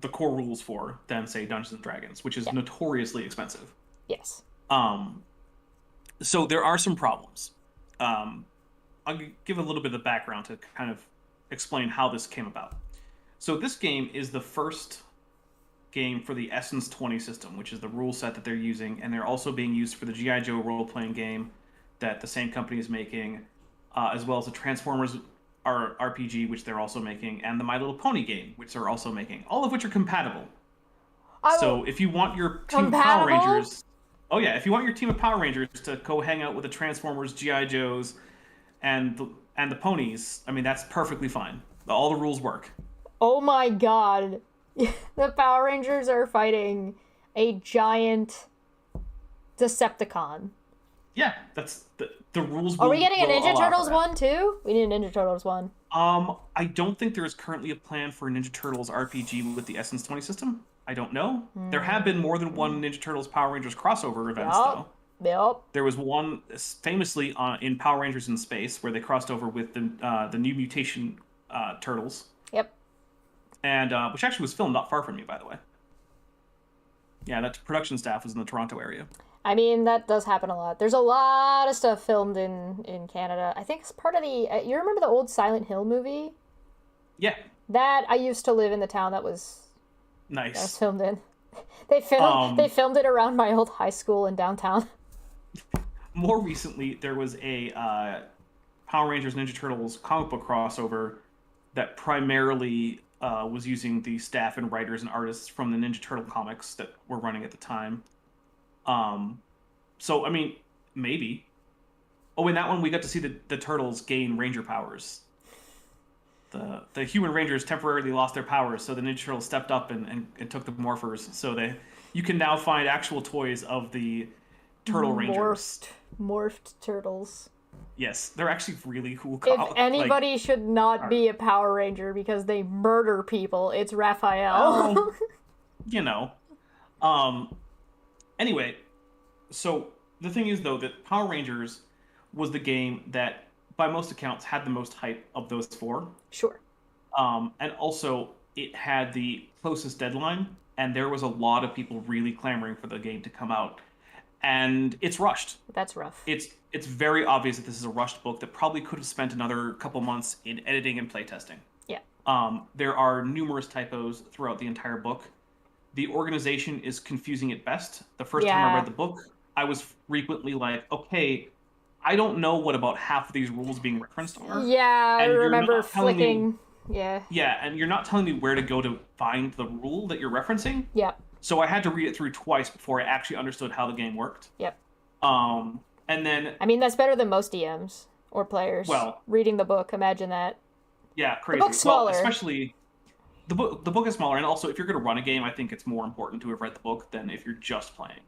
the core rules for than, say, Dungeons & Dragons, which is notoriously expensive. Yes. So there are some problems. I'll give a little bit of background to kind of explain how this came about. So this game is the first game for the Essence 20 system, which is the rule set that they're using, and they're also being used for the G.I. Joe role-playing game that the same company is making, as well as the Transformers RPG, which they're also making, and the My Little Pony game, which they're also making, all of which are compatible. So if you want your team of Power Rangers... Oh yeah, if you want your team of Power Rangers to go hang out with the Transformers, G.I. Joes, and the ponies, I mean, that's perfectly fine. All the rules work. Oh my god. The Power Rangers are fighting a giant Decepticon. Yeah, that's the rules. Are we getting a Ninja Turtles one too? We need a Ninja Turtles one. I don't think there is currently a plan for a Ninja Turtles RPG with the Essence 20 system. I don't know. There have been more than one Ninja Turtles Power Rangers crossover events, Yup. though. Yup. There was one famously in Power Rangers in Space where they crossed over with the new mutation turtles, Yep. and which actually was filmed not far from you, by the way. Yeah, that production staff was in the Toronto area. I mean, that does happen a lot. There's a lot of stuff filmed in Canada. I think it's part of the. You remember the old Silent Hill movie? Yeah, That I used to live in the town that was nice. filmed in. They filmed it around my old high school in downtown. More recently, there was a Power Rangers Ninja Turtles comic book crossover that primarily was using the staff and writers and artists from the Ninja Turtle comics that were running at the time. So I mean, maybe. Oh, in that one, we got to see the turtles gain Ranger powers. The human Rangers temporarily lost their powers, so the Ninja Turtles stepped up and took the morphers. So you can now find actual toys of the Turtle Rangers. Morphed turtles. Yes, they're actually really cool. If anybody should not be a Power Ranger because they murder people, it's Raphael. You know. Anyway, so the thing is, though, that Power Rangers was the game that, by most accounts, had the most hype of those four. Sure. And also, it had the closest deadline, and there was a lot of people really clamoring for the game to come out. And it's rushed. That's rough. It's very obvious that this is a rushed book that probably could have spent another couple months in editing and playtesting. Yeah. There are numerous typos throughout the entire book. The organization is confusing at best. The first time I read the book, I was frequently like, okay, I don't know what about half of these rules being referenced are. Yeah, I remember flicking. Yeah, and you're not telling me where to go to find the rule that you're referencing. Yep. So I had to read it through twice before I actually understood how the game worked. Yep. And then... I mean, that's better than most DMs or players. Well... Reading the book, imagine that. Yeah, crazy. The book's smaller. Well, especially... The book is smaller, and also, if you're going to run a game, I think it's more important to have read the book than if you're just playing.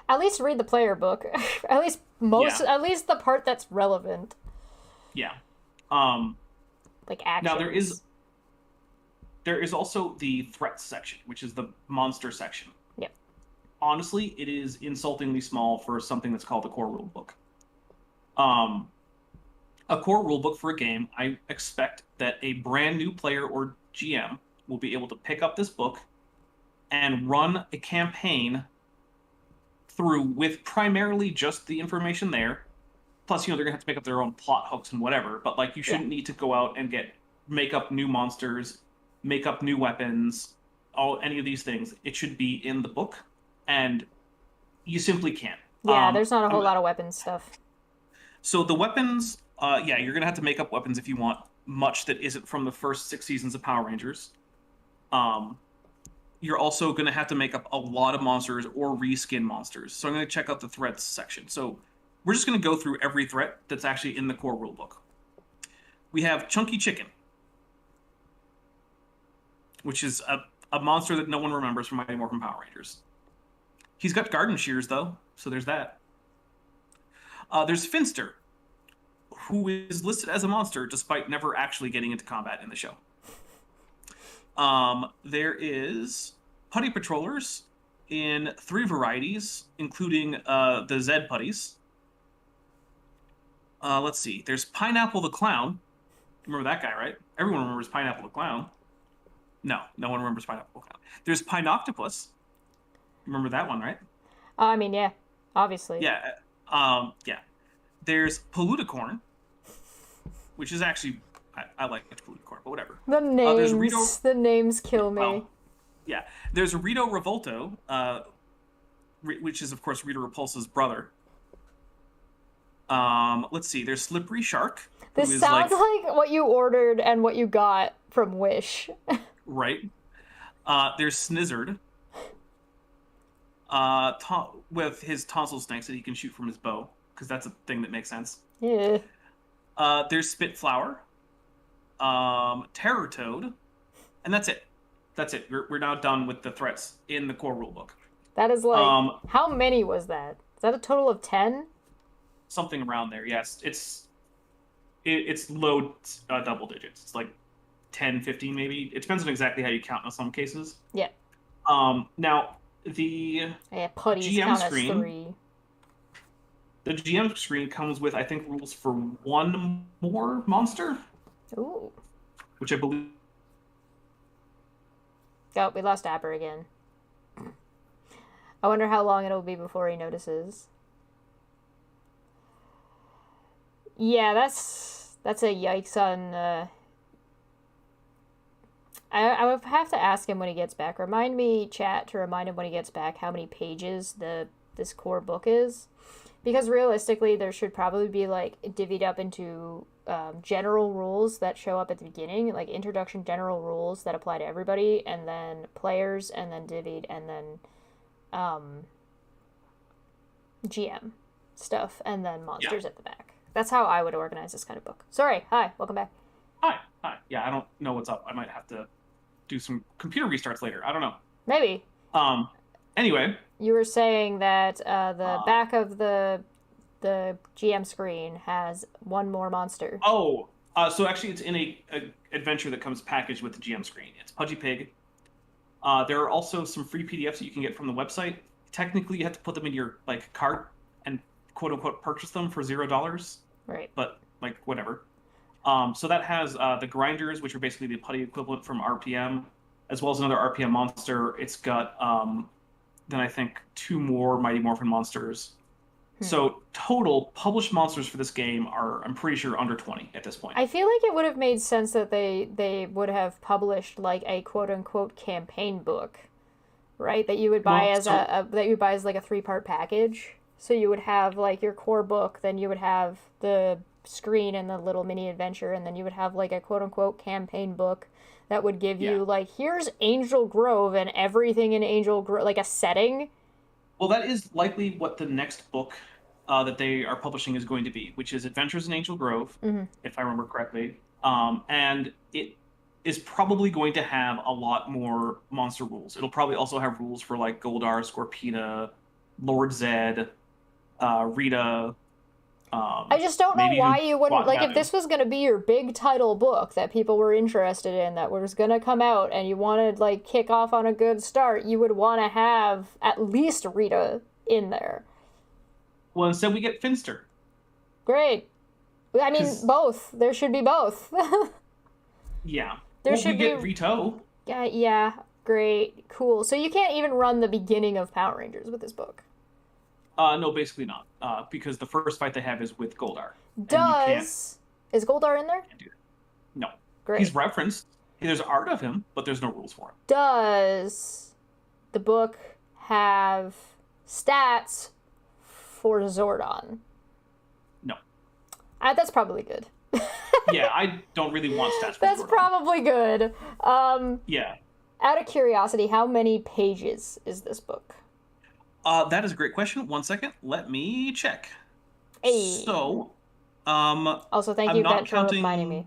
At least read the player book. At least the part that's relevant. Yeah. Like actions. Now, there is also the threats section, which is the monster section. Yep. Honestly, it is insultingly small for something that's called a core rulebook. A core rulebook for a game, I expect that a brand new player or GM will be able to pick up this book and run a campaign through with primarily just the information there. Plus, they're gonna have to make up their own plot hooks and whatever. But you shouldn't need to go out and make up new monsters, make up new weapons, any of these things. It should be in the book, and you simply can't. Yeah, there's not a whole lot of weapons stuff. So the weapons, you're gonna have to make up weapons if you want much that isn't from the first 6 seasons of Power Rangers. You're also going to have to make up a lot of monsters or reskin monsters. So I'm going to check out the threats section. So we're just going to go through every threat that's actually in the core rulebook. We have Chunky Chicken, which is a monster that no one remembers from Mighty Morphin Power Rangers. He's got garden shears, though, so there's that. There's Finster, who is listed as a monster despite never actually getting into combat in the show. There is Putty Patrollers in 3 varieties, including the Zed Putties. Let's see. There's Pineapple the Clown. Remember that guy, right? Everyone remembers Pineapple the Clown. No one remembers Pineapple the Clown. There's Pinoctopus. Remember that one, right? I mean, yeah, obviously. Yeah. There's Paluticorn, which is actually... I like Paluticorn, but whatever. The names kill me. Well, yeah. There's Rito Revolto, which is, of course, Rita Repulsa's brother. Let's see. There's Slippery Shark. This sounds like what you ordered and what you got from Wish. Right. There's Snizzard. With his tonsil snakes that he can shoot from his bow, because that's a thing that makes sense. Yeah. There's Spitflower. Terror Toad, and that's it. We're now done with the threats in the core rulebook. That is how many was that? Is that a total of 10? Something around there. Yes, it's It's low double digits. It's like 10, 15 maybe. It depends on exactly how you count in some cases. Yeah. Now the Yeah, putties GM count as screen. 3. The GM screen comes with, I think, rules for one more monster, Ooh. which I believe. Oh, we lost Dapper again. I wonder how long it'll be before he notices. Yeah, that's a yikes on. I would have to ask him when he gets back. Remind me, chat, to remind him when he gets back how many pages this core book is, because realistically, there should probably be like divvied up into general rules that show up at the beginning, like introduction general rules that apply to everybody, and then players, and then divvied, and then GM stuff, and then monsters at the back. That's how I would organize this kind of book. Sorry. Hi. Welcome back. Hi. Yeah, I don't know what's up. I might have to do some computer restarts later. I don't know. Maybe. Anyway. You were saying that the back of the GM screen has one more monster. Oh. So actually, it's in a adventure that comes packaged with the GM screen. It's Pudgy Pig. There are also some free PDFs that you can get from the website. Technically, you have to put them in your like cart and quote unquote purchase them for $0. Right. But like whatever. So that has the grinders, which are basically the putty equivalent from RPM, as well as another RPM monster. It's got then I think 2 more Mighty Morphin monsters. So total published monsters for this game are, I'm pretty sure, under 20 at this point. I feel like it would have made sense that they would have published like a quote unquote campaign book, right? That you would buy as that you would buy as like a 3-part package. So you would have like your core book, then you would have the screen and the little mini adventure, and then you would have like a quote unquote campaign book that would give you like, here's Angel Grove and everything in Angel Grove, like a setting. Well, that is likely what the next book that they are publishing is going to be, which is Adventures in Angel Grove, if I remember correctly. And it is probably going to have a lot more monster rules. It'll probably also have rules for like Goldar, Scorpina, Lord Zed, Rita. I just don't know why you wouldn't, like, if this was going to be your big title book that people were interested in, that was going to come out, and you wanted, like, kick off on a good start, you would want to have at least Rita in there. Well, instead we get Finster. Great. I mean, both. There should be both. Yeah. There should be... get Rito. Yeah, great, cool. So you can't even run the beginning of Power Rangers with this book? No, basically not. Because the first fight they have is with Goldar. Is Goldar in there? No. Great. He's referenced. There's art of him, but there's no rules for him. Does the book have stats for Zordon? No. That's probably good. Yeah, I don't really want stats for That's Zordon. probably good. Yeah. Out of curiosity, how many pages is this book? That is a great question. 1 second. Let me check. Hey. So, also, thank you, Ben, for reminding me.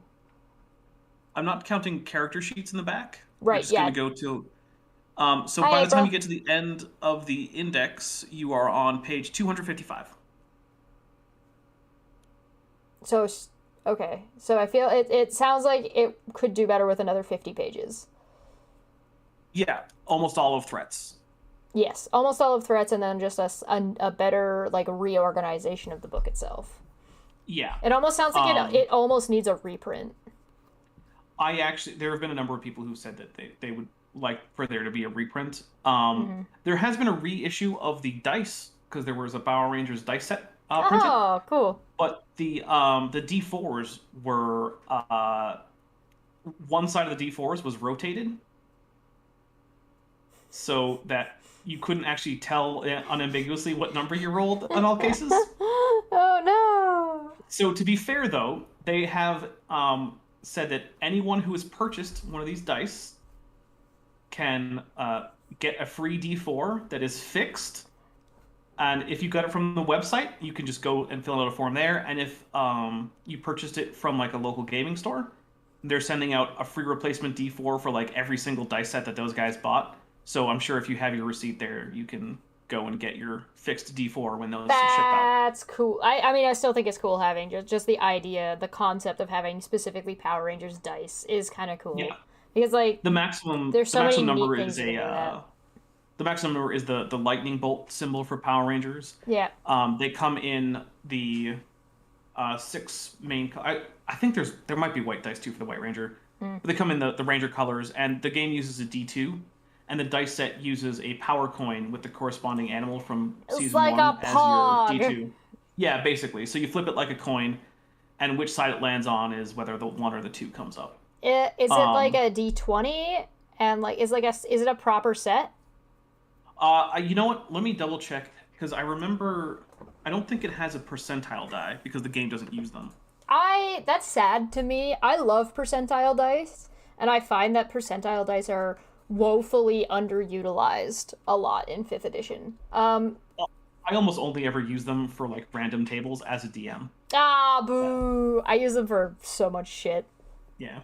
I'm not counting character sheets in the back. Right, We're just going to go to... so by the time you get to the end of the index, you are on page 255. So, okay. So I feel it sounds like it could do better with another 50 pages. Yeah, almost all of threats. Yes, almost all of threats, and then just a better, like, reorganization of the book itself. Yeah. It almost sounds like it almost needs a reprint. There have been a number of people who said that they would like for there to be a reprint. There has been a reissue of the dice, because there was a Power Rangers dice set printed. Oh, cool. But the D4s were... one side of the D4s was rotated, so that you couldn't actually tell unambiguously what number you rolled in all cases. Oh, no! So to be fair, though, they have said that anyone who has purchased one of these dice can get a free D4 that is fixed. And if you got it from the website, you can just go and fill out a form there. And if you purchased it from like a local gaming store, they're sending out a free replacement D4 for like every single dice set that those guys bought. So I'm sure if you have your receipt there, you can go and get your fixed D4 when those ship out. That's cool. I mean, I still think it's cool having just the idea, the concept of having specifically Power Rangers dice is kind of cool. Yeah. Because, like, The maximum there's so many neat number things is you can do with that. the maximum number is the lightning bolt symbol for Power Rangers. Yeah. They come in the 6 main. I think there might be white dice too for the White Ranger. But they come in the Ranger colors, and the game uses a D2, and the dice set uses a power coin with the corresponding animal from season like 1 a as pog. your D2. Yeah, basically. So you flip it like a coin, and which side it lands on is whether the 1 or the 2 comes up. Is it like a D20? And, like, is it a proper set? You know what? Let me double check, because I remember I don't think it has a percentile die because the game doesn't use them. That's sad to me. I love percentile dice, and I find that percentile dice are woefully underutilized a lot in 5th edition. I almost only ever use them for like random tables as a DM. Boo! I use them for so much shit. Yeah.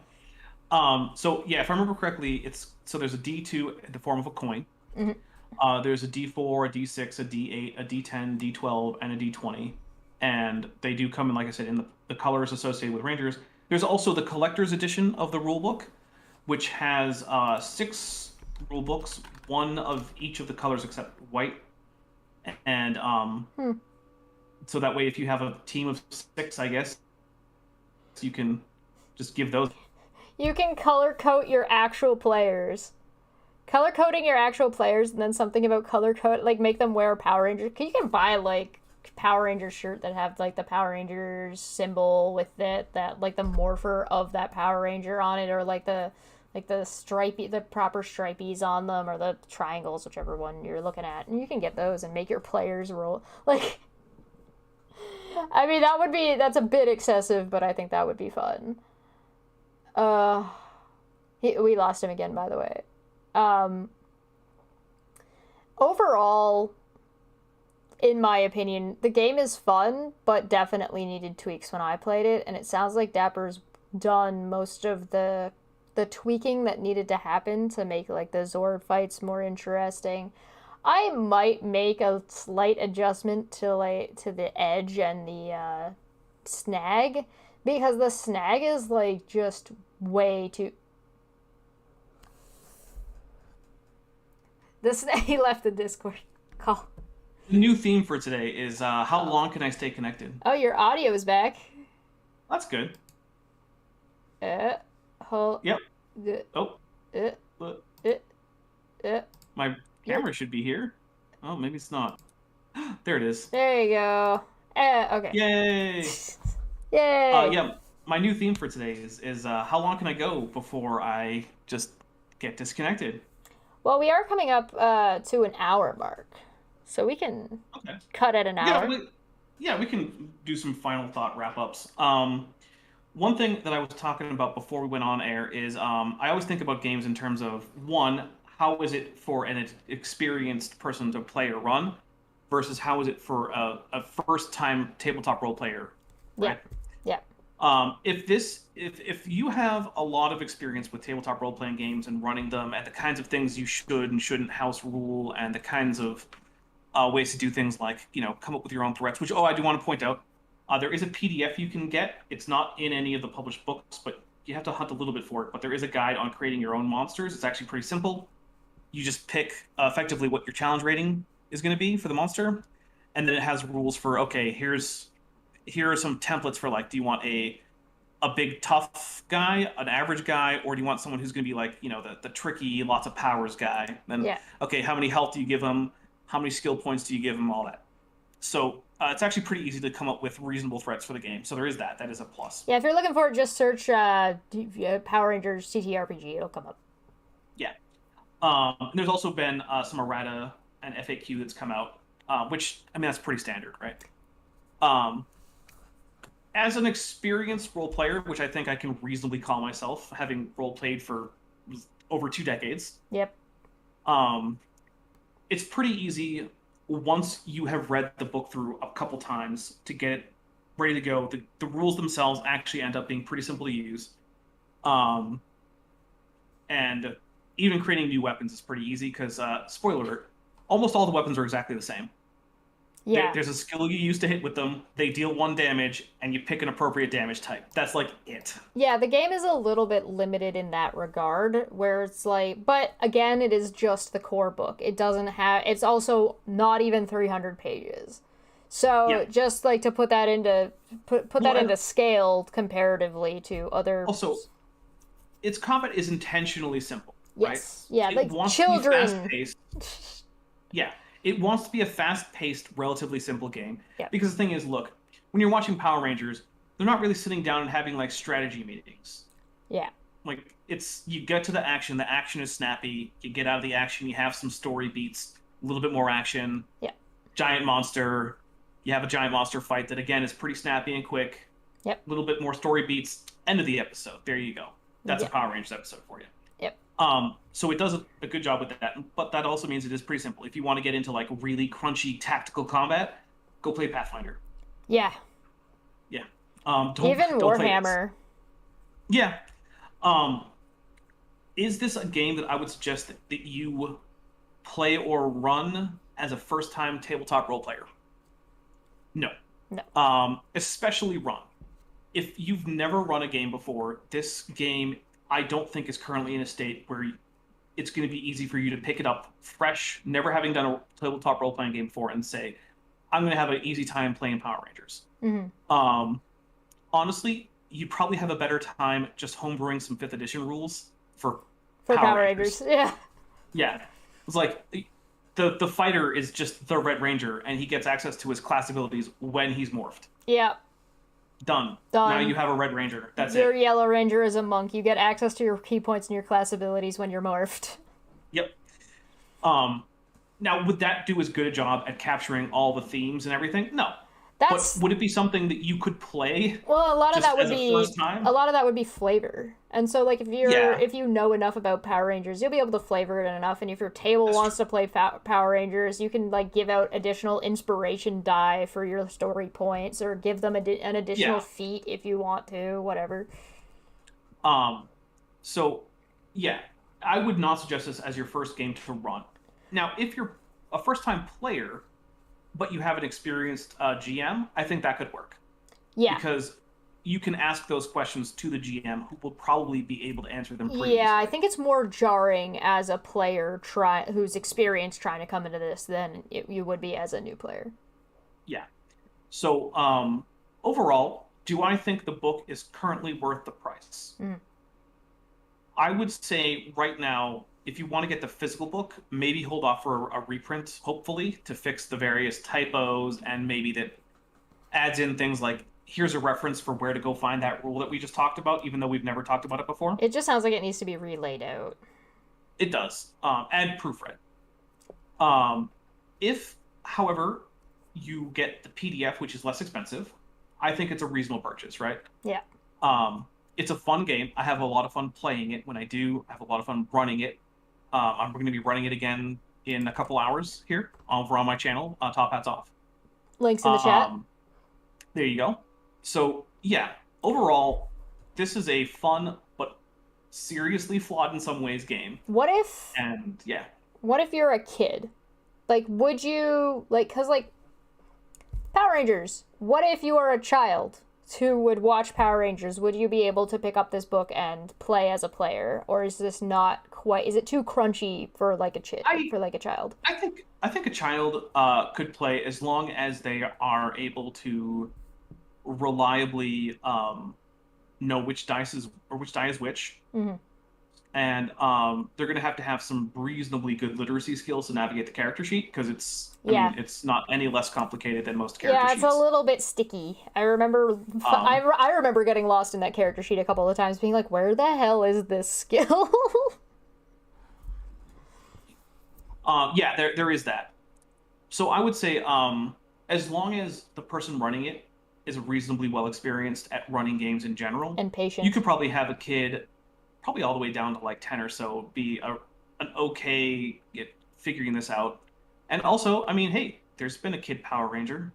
So yeah, if I remember correctly, there's a D2 in the form of a coin. Mm-hmm. There's a D4, a D6, a D8, a D10, D12, and a D20, and they do come in, like I said, in the colors associated with Rangers. There's also the collector's edition of the rulebook, which has 6 rulebooks, 1 of each of the colors except white, and so that way, if you have a team of 6, I guess you can just give those. You can color code your actual players. Color coding your actual players, and then something about color code, like make them wear Power Rangers. You can buy like Power Ranger shirt that have like the Power Rangers symbol with it, that like the morpher of that Power Ranger on it, or like the stripey, the proper stripies on them, or the triangles, whichever one you're looking at, and you can get those and make your players roll. Like, I mean, that's a bit excessive, but I think that would be fun. We lost him again, by the way. Overall, in my opinion, the game is fun, but definitely needed tweaks when I played it, and it sounds like Dapper's done most of the tweaking that needed to happen to make like the Zord fights more interesting. I might make a slight adjustment to the edge and the snag, because the snag is like just way too. He left the Discord call. The new theme for today is how long can I stay connected? Oh, your audio is back. That's good. Hold. Yep. My camera should be here. Oh, maybe it's not. There it is. There you go. Okay. Yay! Yay! Yeah. My new theme for today is how long can I go before I just get disconnected? Well, we are coming up to an hour mark, so we can cut at an hour. We can do some final thought wrap-ups. One thing that I was talking about before we went on air is I always think about games in terms of, one, how is it for an experienced person to play or run, versus how is it for a first-time tabletop role player, right? Yeah. If you have a lot of experience with tabletop role-playing games and running them, and the kinds of things you should and shouldn't house rule, and the kinds of ways to do things like, come up with your own threats, which, I do want to point out, there is a PDF you can get. It's not in any of the published books, but you have to hunt a little bit for it. But there is a guide on creating your own monsters. It's actually pretty simple. You just pick effectively what your challenge rating is going to be for the monster, and then it has rules for, okay, here are some templates for, like, do you want a big tough guy, an average guy, or do you want someone who's going to be like, the tricky, lots of powers guy? Then, okay, how many health do you give them? How many skill points do you give them? All that. So it's actually pretty easy to come up with reasonable threats for the game. So there is that. That is a plus. Yeah, if you're looking for it, just search Power Rangers ttrpg. It'll come up. Yeah. There's also been some errata and FAQ that's come out, which, I mean, that's pretty standard, right? As an experienced role player, which I think I can reasonably call myself, having role played for over 2 decades. Yep. It's pretty easy once you have read the book through a couple times to get it ready to go. The rules themselves actually end up being pretty simple to use. And even creating new weapons is pretty easy because, spoiler alert, almost all the weapons are exactly the same. Yeah. There's a skill you use to hit with them. They deal 1 damage, and you pick an appropriate damage type. That's like it. Yeah, the game is a little bit limited in that regard, where it's like, but again, it is just the core book. It doesn't have, it's also not even 300 pages. So Yeah. just like to put that into put Well, that and into scale comparatively to other. also, its combat is intentionally simple, right? Yes, yeah, It like wants to be children. fast-paced. Yeah, it wants to be a fast-paced, relatively simple game. Yeah. Because the thing is, look, when you're watching Power Rangers, they're not really sitting down and having like strategy meetings. Yeah. Like it's you get to the action is snappy, you get out of the action, you have some story beats, a little bit more action. Yeah. Giant monster, you have a giant monster fight that again is pretty snappy and quick. Yep. A little bit more story beats, end of the episode. There you go. That's Yep. a Power Rangers episode for you. Yep. So it does a good job with that, but that also means it is pretty simple. If you want to get into like really crunchy tactical combat, go play Pathfinder. Yeah. Yeah. Even don't play this. Warhammer. Yeah. Is this a game that I would suggest that you play or run as a first-time tabletop role player? No. No. Especially run. If you've never run a game before, this game I don't think is currently in a state where it's going to be easy for you to pick it up fresh, never having done a tabletop role-playing game before, and say, I'm going to have an easy time playing Power Rangers. Mm-hmm. Honestly, you probably have a better time just homebrewing some 5th edition rules for Power Rangers. Yeah. Yeah. It's like the fighter is just the Red Ranger, and he gets access to his class abilities when he's morphed. Yeah. Done. Done. Now you have a Red Ranger. That's Your it. Yellow Ranger is a monk. You get access to your key points and your class abilities when you're morphed. Yep. Now, would that do as good a job at capturing all the themes and everything? No. That's But would it be something that you could play? well, a lot of just that would as a be first time? a lot of that would be flavor. And so, like, if you know enough about Power Rangers, you'll be able to flavor it enough. And if your table wants to play Power Rangers, you can like give out additional inspiration die for your story points, or give them an additional feat if you want to, whatever. So, yeah, I would not suggest this as your first game to run. Now, if you're a first-time player, but you have an experienced GM, I think that could work. Yeah. Because you can ask those questions to the GM, who will probably be able to answer them pretty Yeah, easily. I think it's more jarring as a player who's experienced trying to come into this than you would be as a new player. Yeah. So, overall, do I think the book is currently worth the price? Mm. I would say right now, if you want to get the physical book, maybe hold off for a reprint, hopefully, to fix the various typos, and maybe that adds in things like, here's a reference for where to go find that rule that we just talked about, even though we've never talked about it before. It just sounds like it needs to be relaid out. It does. And proofread. If, however, you get the PDF, which is less expensive, I think it's a reasonable purchase, right? Yeah. It's a fun game. I have a lot of fun playing it. When I do, I have a lot of fun running it. I'm going to be running it again in a couple hours here over on my channel, Top Hats Off. Links in the chat. There you go. So, yeah, overall, this is a fun but seriously flawed in some ways game. What if you're a kid? Like, would you, like, because, like, Power Rangers, what if you are a child who would watch Power Rangers? Would you be able to pick up this book and play as a player? Or is this not quite, is it too crunchy for, like, a child? I think a child could play as long as they are able to reliably know which die is which. Mm-hmm. And they're going to have some reasonably good literacy skills to navigate the character sheet, because I mean, it's not any less complicated than most character sheets. Yeah, it's a little bit sticky. I remember I remember getting lost in that character sheet a couple of times, being like, where the hell is this skill? Yeah, there is that. So I would say, as long as the person running it is reasonably well experienced at running games in general, and patient, you could probably have a kid, probably all the way down to like 10 or so, be an okay at figuring this out. And also, I mean, hey, there's been a kid Power Ranger.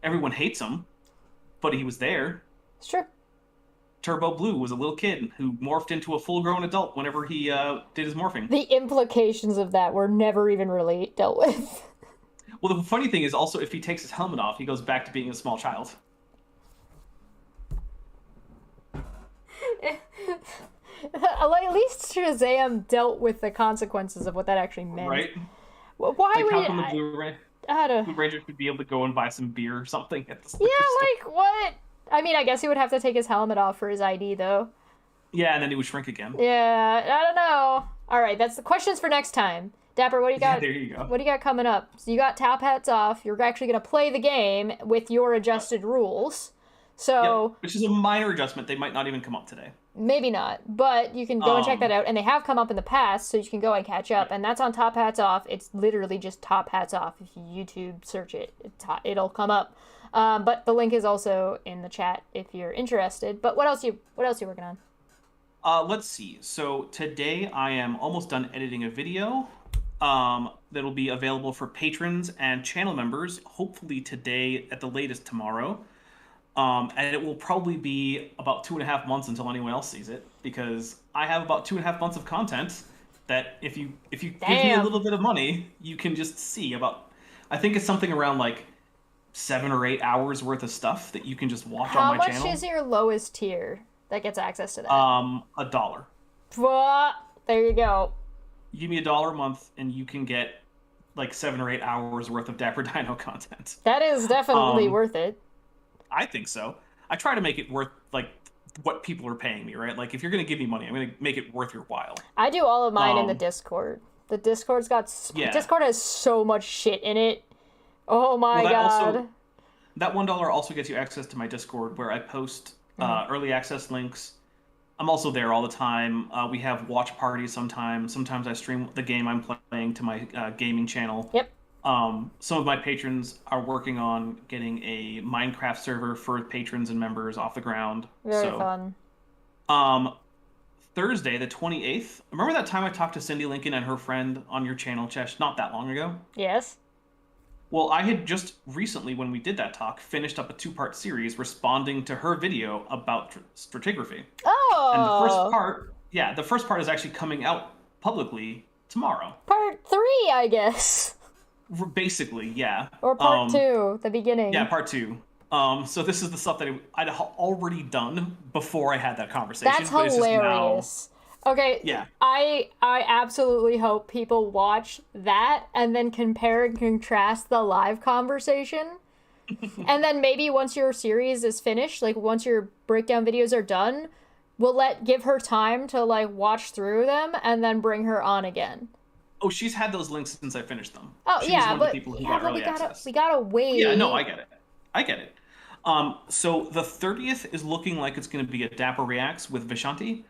Everyone hates him, but he was there. It's true. Turbo Blue was a little kid who morphed into a full-grown adult whenever he did his morphing. The implications of that were never even really dealt with. Well, the funny thing is also if he takes his helmet off, he goes back to being a small child. Like, at least Shazam dealt with the consequences of what that actually meant. Right? Why like would how come the Blue Ranger could be able to go and buy some beer or something at the store? Yeah, like, what? I mean, I guess he would have to take his helmet off for his ID, though. Yeah, and then he would shrink again. Yeah, I don't know. All right, that's the questions for next time. Dapper, what do you got? Yeah, there you go. What do you got coming up? So you got top hats off. You're actually going to play the game with your adjusted rules. So, yep, which is a minor adjustment. They might not even come up today. Maybe not, but you can go and check that out. And they have come up in the past, so you can go and catch up. And that's on Top Hats Off. It's literally just Top Hats Off. If you YouTube search it, it'll come up. But the link is also in the chat if you're interested. But what else you working on? Let's see. So today I am almost done editing a video that'll be available for patrons and channel members, hopefully today, at the latest tomorrow. And it will probably be about 2.5 months until anyone else sees it, because I have about 2.5 months of content that if you give me a little bit of money, you can just see about. I think it's something around like 7 or 8 hours worth of stuff that you can just watch on my channel. How much is your lowest tier that gets access to that? $1. There you go. You give me $1 a month, and you can get like 7 or 8 hours worth of Dapper Dino content. That is definitely worth it. I think so. I try to make it worth like what people are paying me, right? Like if you're going to give me money, I'm going to make it worth your while. I do all of mine in the Discord. The Discord has so much shit in it. Oh my god. That $1 also gets you access to my Discord, where I post early access links. I'm also there all the time. We have watch parties sometimes. Sometimes I stream the game I'm playing to my gaming channel. Yep. Some of my patrons are working on getting a Minecraft server for patrons and members off the ground. Very fun. Thursday, the 28th. Remember that time I talked to Cindy Lincoln and her friend on your channel, Chesh, not that long ago? Yes. Well, I had just recently, when we did that talk, finished up a 2-part series responding to her video about stratigraphy. Oh! And the first part is actually coming out publicly tomorrow. Part 3, I guess. Basically, yeah. Or part 2, the beginning. Yeah, part 2. So this is the stuff that I'd already done before I had that conversation. That's hilarious. Okay. Yeah. I absolutely hope people watch that and then compare and contrast the live conversation. And then maybe once your series is finished, like once your breakdown videos are done, we'll give her time to like watch through them and then bring her on again. Oh, she's had those links since I finished them. Oh, She's yeah, one but, of the people who got early access. We gotta wait. Yeah, no, I get it. So the 30th is looking like it's going to be a Dapper Reacts with Vishanti.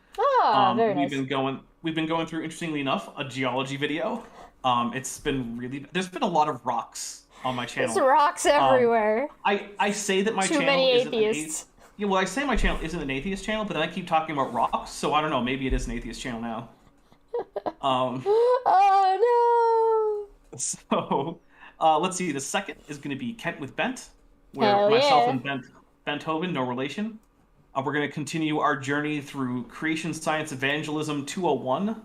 Very nice. We've been going through, interestingly enough, a geology video. It's been there's been a lot of rocks on my channel. There's rocks everywhere. I say that my channel isn't atheists. Well, I say my channel isn't an atheist channel, but then I keep talking about rocks, so I don't know, maybe it is an atheist channel now. Oh no. So let's see, the second is going to be Kent with Bent, where Hell myself and Benthoven, no relation. We're going to continue our journey through Creation Science Evangelism 201,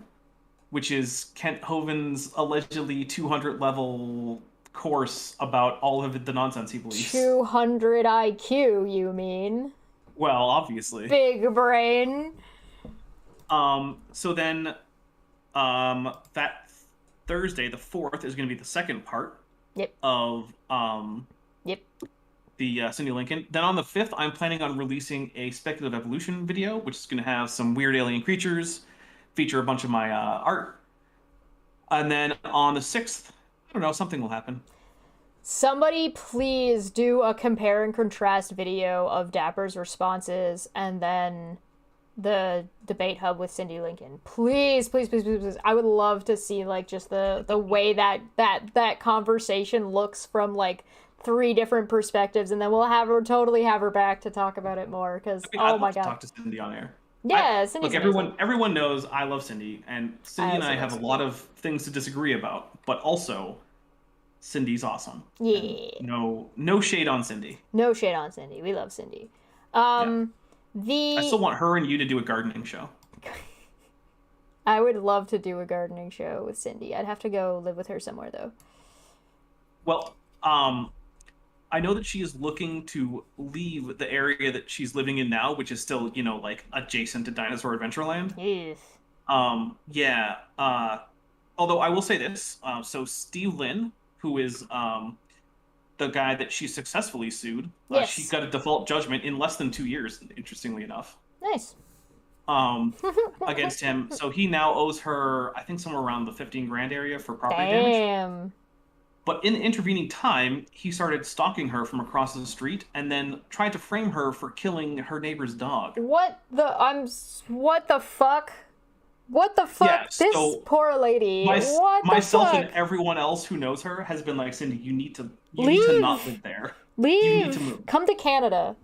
which is Kent Hoven's allegedly 200 level course about all of the nonsense he believes. 200 IQ, you mean? Well, obviously. Big brain. So then, that Thursday, the 4th, is going to be the second part. Yep. Of, the Cindy Lincoln. Then on the 5th, I'm planning on releasing a speculative evolution video, which is going to have some weird alien creatures, feature a bunch of my art. And then on the 6th, I don't know, something will happen. Somebody please do a compare and contrast video of Dapper's responses and then the debate hub with Cindy Lincoln. Please, please, please, please, please. I would love to see like just the way that conversation looks from like 3 different perspectives, and then we'll totally have her back to talk about it more, because oh my god. Talk to Cindy on air. Yeah, Cindy's look, everyone knows I love Cindy, and Cindy and I have a lot of things to disagree about, but also Cindy's awesome. Yeah. And no shade on Cindy. No shade on Cindy. We love Cindy. I still want her and you to do a gardening show. I would love to do a gardening show with Cindy. I'd have to go live with her somewhere, though. Well, I know that she is looking to leave the area that she's living in now, which is still, like adjacent to Dinosaur Adventureland. Yes. Yeah. Although I will say this, so Steve Lynn, who is the guy that she successfully sued, yes. She got a default judgment in less than 2 years, interestingly enough. Nice. Against him. So he now owes her, I think, somewhere around the 15 grand area for property damage. But in the intervening time, he started stalking her from across the street and then tried to frame her for killing her neighbor's dog. What the fuck? What the fuck? Yeah, this poor lady. Myself and everyone else who knows her has been like, Cindy, you need to not live there. Leave. You need to move. Come to Canada.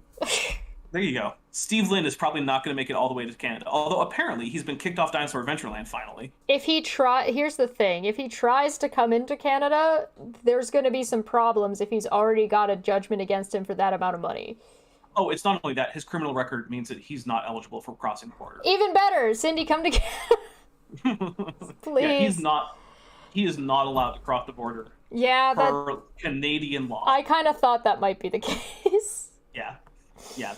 There you go. Steve Lynn is probably not going to make it all the way to Canada. Although apparently he's been kicked off Dinosaur Adventureland finally. Here's the thing. If he tries to come into Canada, there's going to be some problems if he's already got a judgment against him for that amount of money. Oh, it's not only that. His criminal record means that he's not eligible for crossing the border. Even better. Cindy, come to Canada. Please. Yeah, he is not allowed to cross the border. Yeah, per Canadian law. I kind of thought that might be the case. Yeah. Yeah,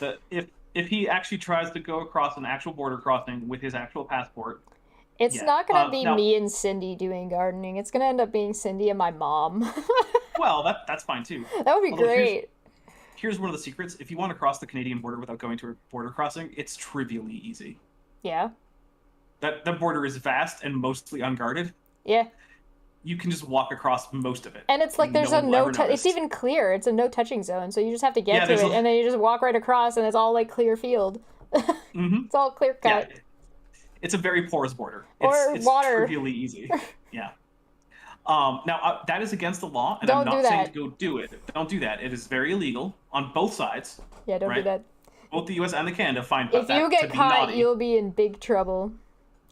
if he actually tries to go across an actual border crossing with his actual passport... It's not going to be me and Cindy doing gardening. It's going to end up being Cindy and my mom. Well, that's fine, too. That would be great. Here's one of the secrets. If you want to cross the Canadian border without going to a border crossing, it's trivially easy. Yeah? That border is vast and mostly unguarded. Yeah. You can just walk across most of it. And it's like there's it's even clear. It's a no-touching zone, so you just have to get to it, and then you just walk right across, and it's all like clear field. Mm-hmm. It's all clear cut. Yeah. It's a very porous border. It's water. It's trivially easy. Yeah. Now, that is against the law, and I'm not saying to go do it. Don't do that. It is very illegal on both sides. Yeah, don't do that. Both the U.S. and the Canada find that to be naughty. If you get caught, you'll be in big trouble.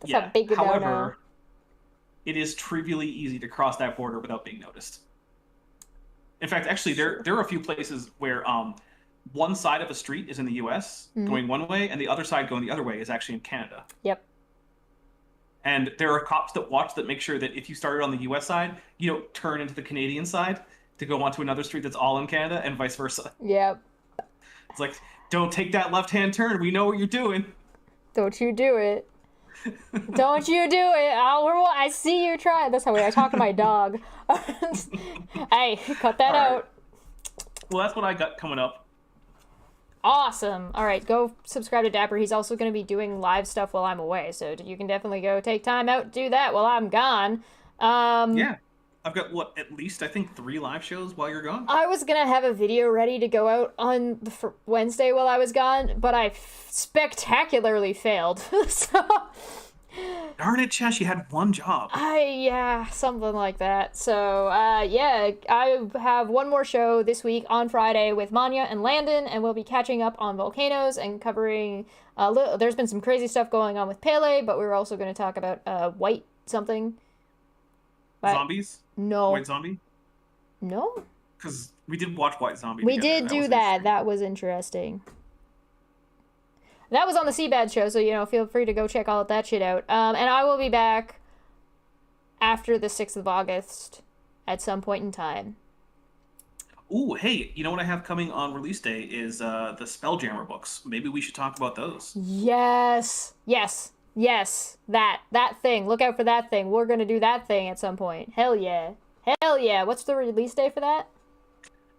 That's how big a no-no. It is trivially easy to cross that border without being noticed. In fact, actually, there are a few places where one side of a street is in the U.S. Going one way, and the other side going the other way is actually in Canada. Yep. And there are cops that make sure that if you started on the U.S. side, you don't turn into the Canadian side to go onto another street that's all in Canada, and vice versa. Yep. It's like, don't take that left-hand turn. We know what you're doing. Don't you do it. Don't you do it. I see you try. That's how I talk to my dog. Hey, cut that out. Well, that's what I got coming up. Awesome. All right, go subscribe to Dapper. He's also going to be doing live stuff while I'm away, so you can definitely go take time out, do that while I'm gone. Yeah. I've got, at least, I think, 3 live shows while you're gone? I was going to have a video ready to go out on Wednesday while I was gone, but I spectacularly failed. So... Darn it, Chess, you had one job. Yeah, something like that. So, yeah, I have one more show this week on Friday with Manya and Landon, and we'll be catching up on volcanoes and covering... there's been some crazy stuff going on with Pele, but we were also going to talk about white something. Zombies? No. White Zombie? No. Because we did watch White Zombie together. We did do that. That was interesting. That was on the Seabad show, so, feel free to go check all of that shit out. And I will be back after the 6th of August at some point in time. Ooh, hey, you know what I have coming on release day is the Spelljammer books. Maybe we should talk about those. Yes. Yes. Yes. That thing. Look out for that thing. We're going to do that thing at some point. Hell yeah. Hell yeah. What's the release day for that?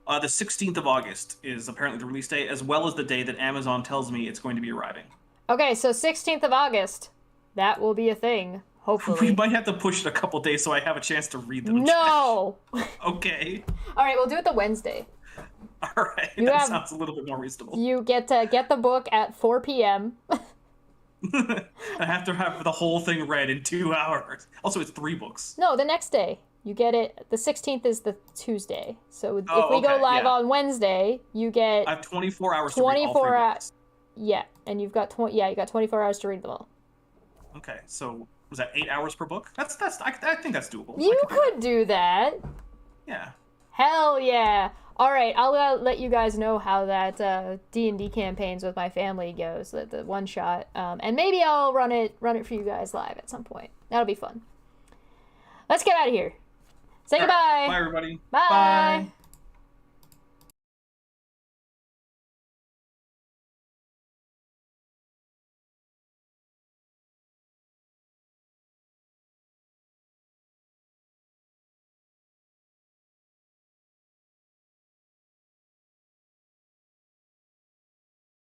The 16th of August is apparently the release day, as well as the day that Amazon tells me it's going to be arriving. Okay, so 16th of August. That will be a thing, hopefully. We might have to push it a couple days so I have a chance to read them. No! Okay. All right, we'll do it the Wednesday. All right, that sounds a little bit more reasonable. You get to get the book at 4 p.m. I have to have the whole thing read in 2 hours. Also, it's 3 books. No, the next day. You get it. The 16th is the Tuesday. So if we go live on Wednesday, you get... I have 24 hours to read all 3 books. Yeah, and you've got you got 24 hours to read them all. Okay, so was that 8 hours per book? I think that's doable. You could do that. Yeah. Hell yeah! All right, I'll let you guys know how that D&D campaigns with my family goes, the one shot, and maybe I'll run it for you guys live at some point. That'll be fun. Let's get out of here. Say goodbye. Bye, everybody. Bye.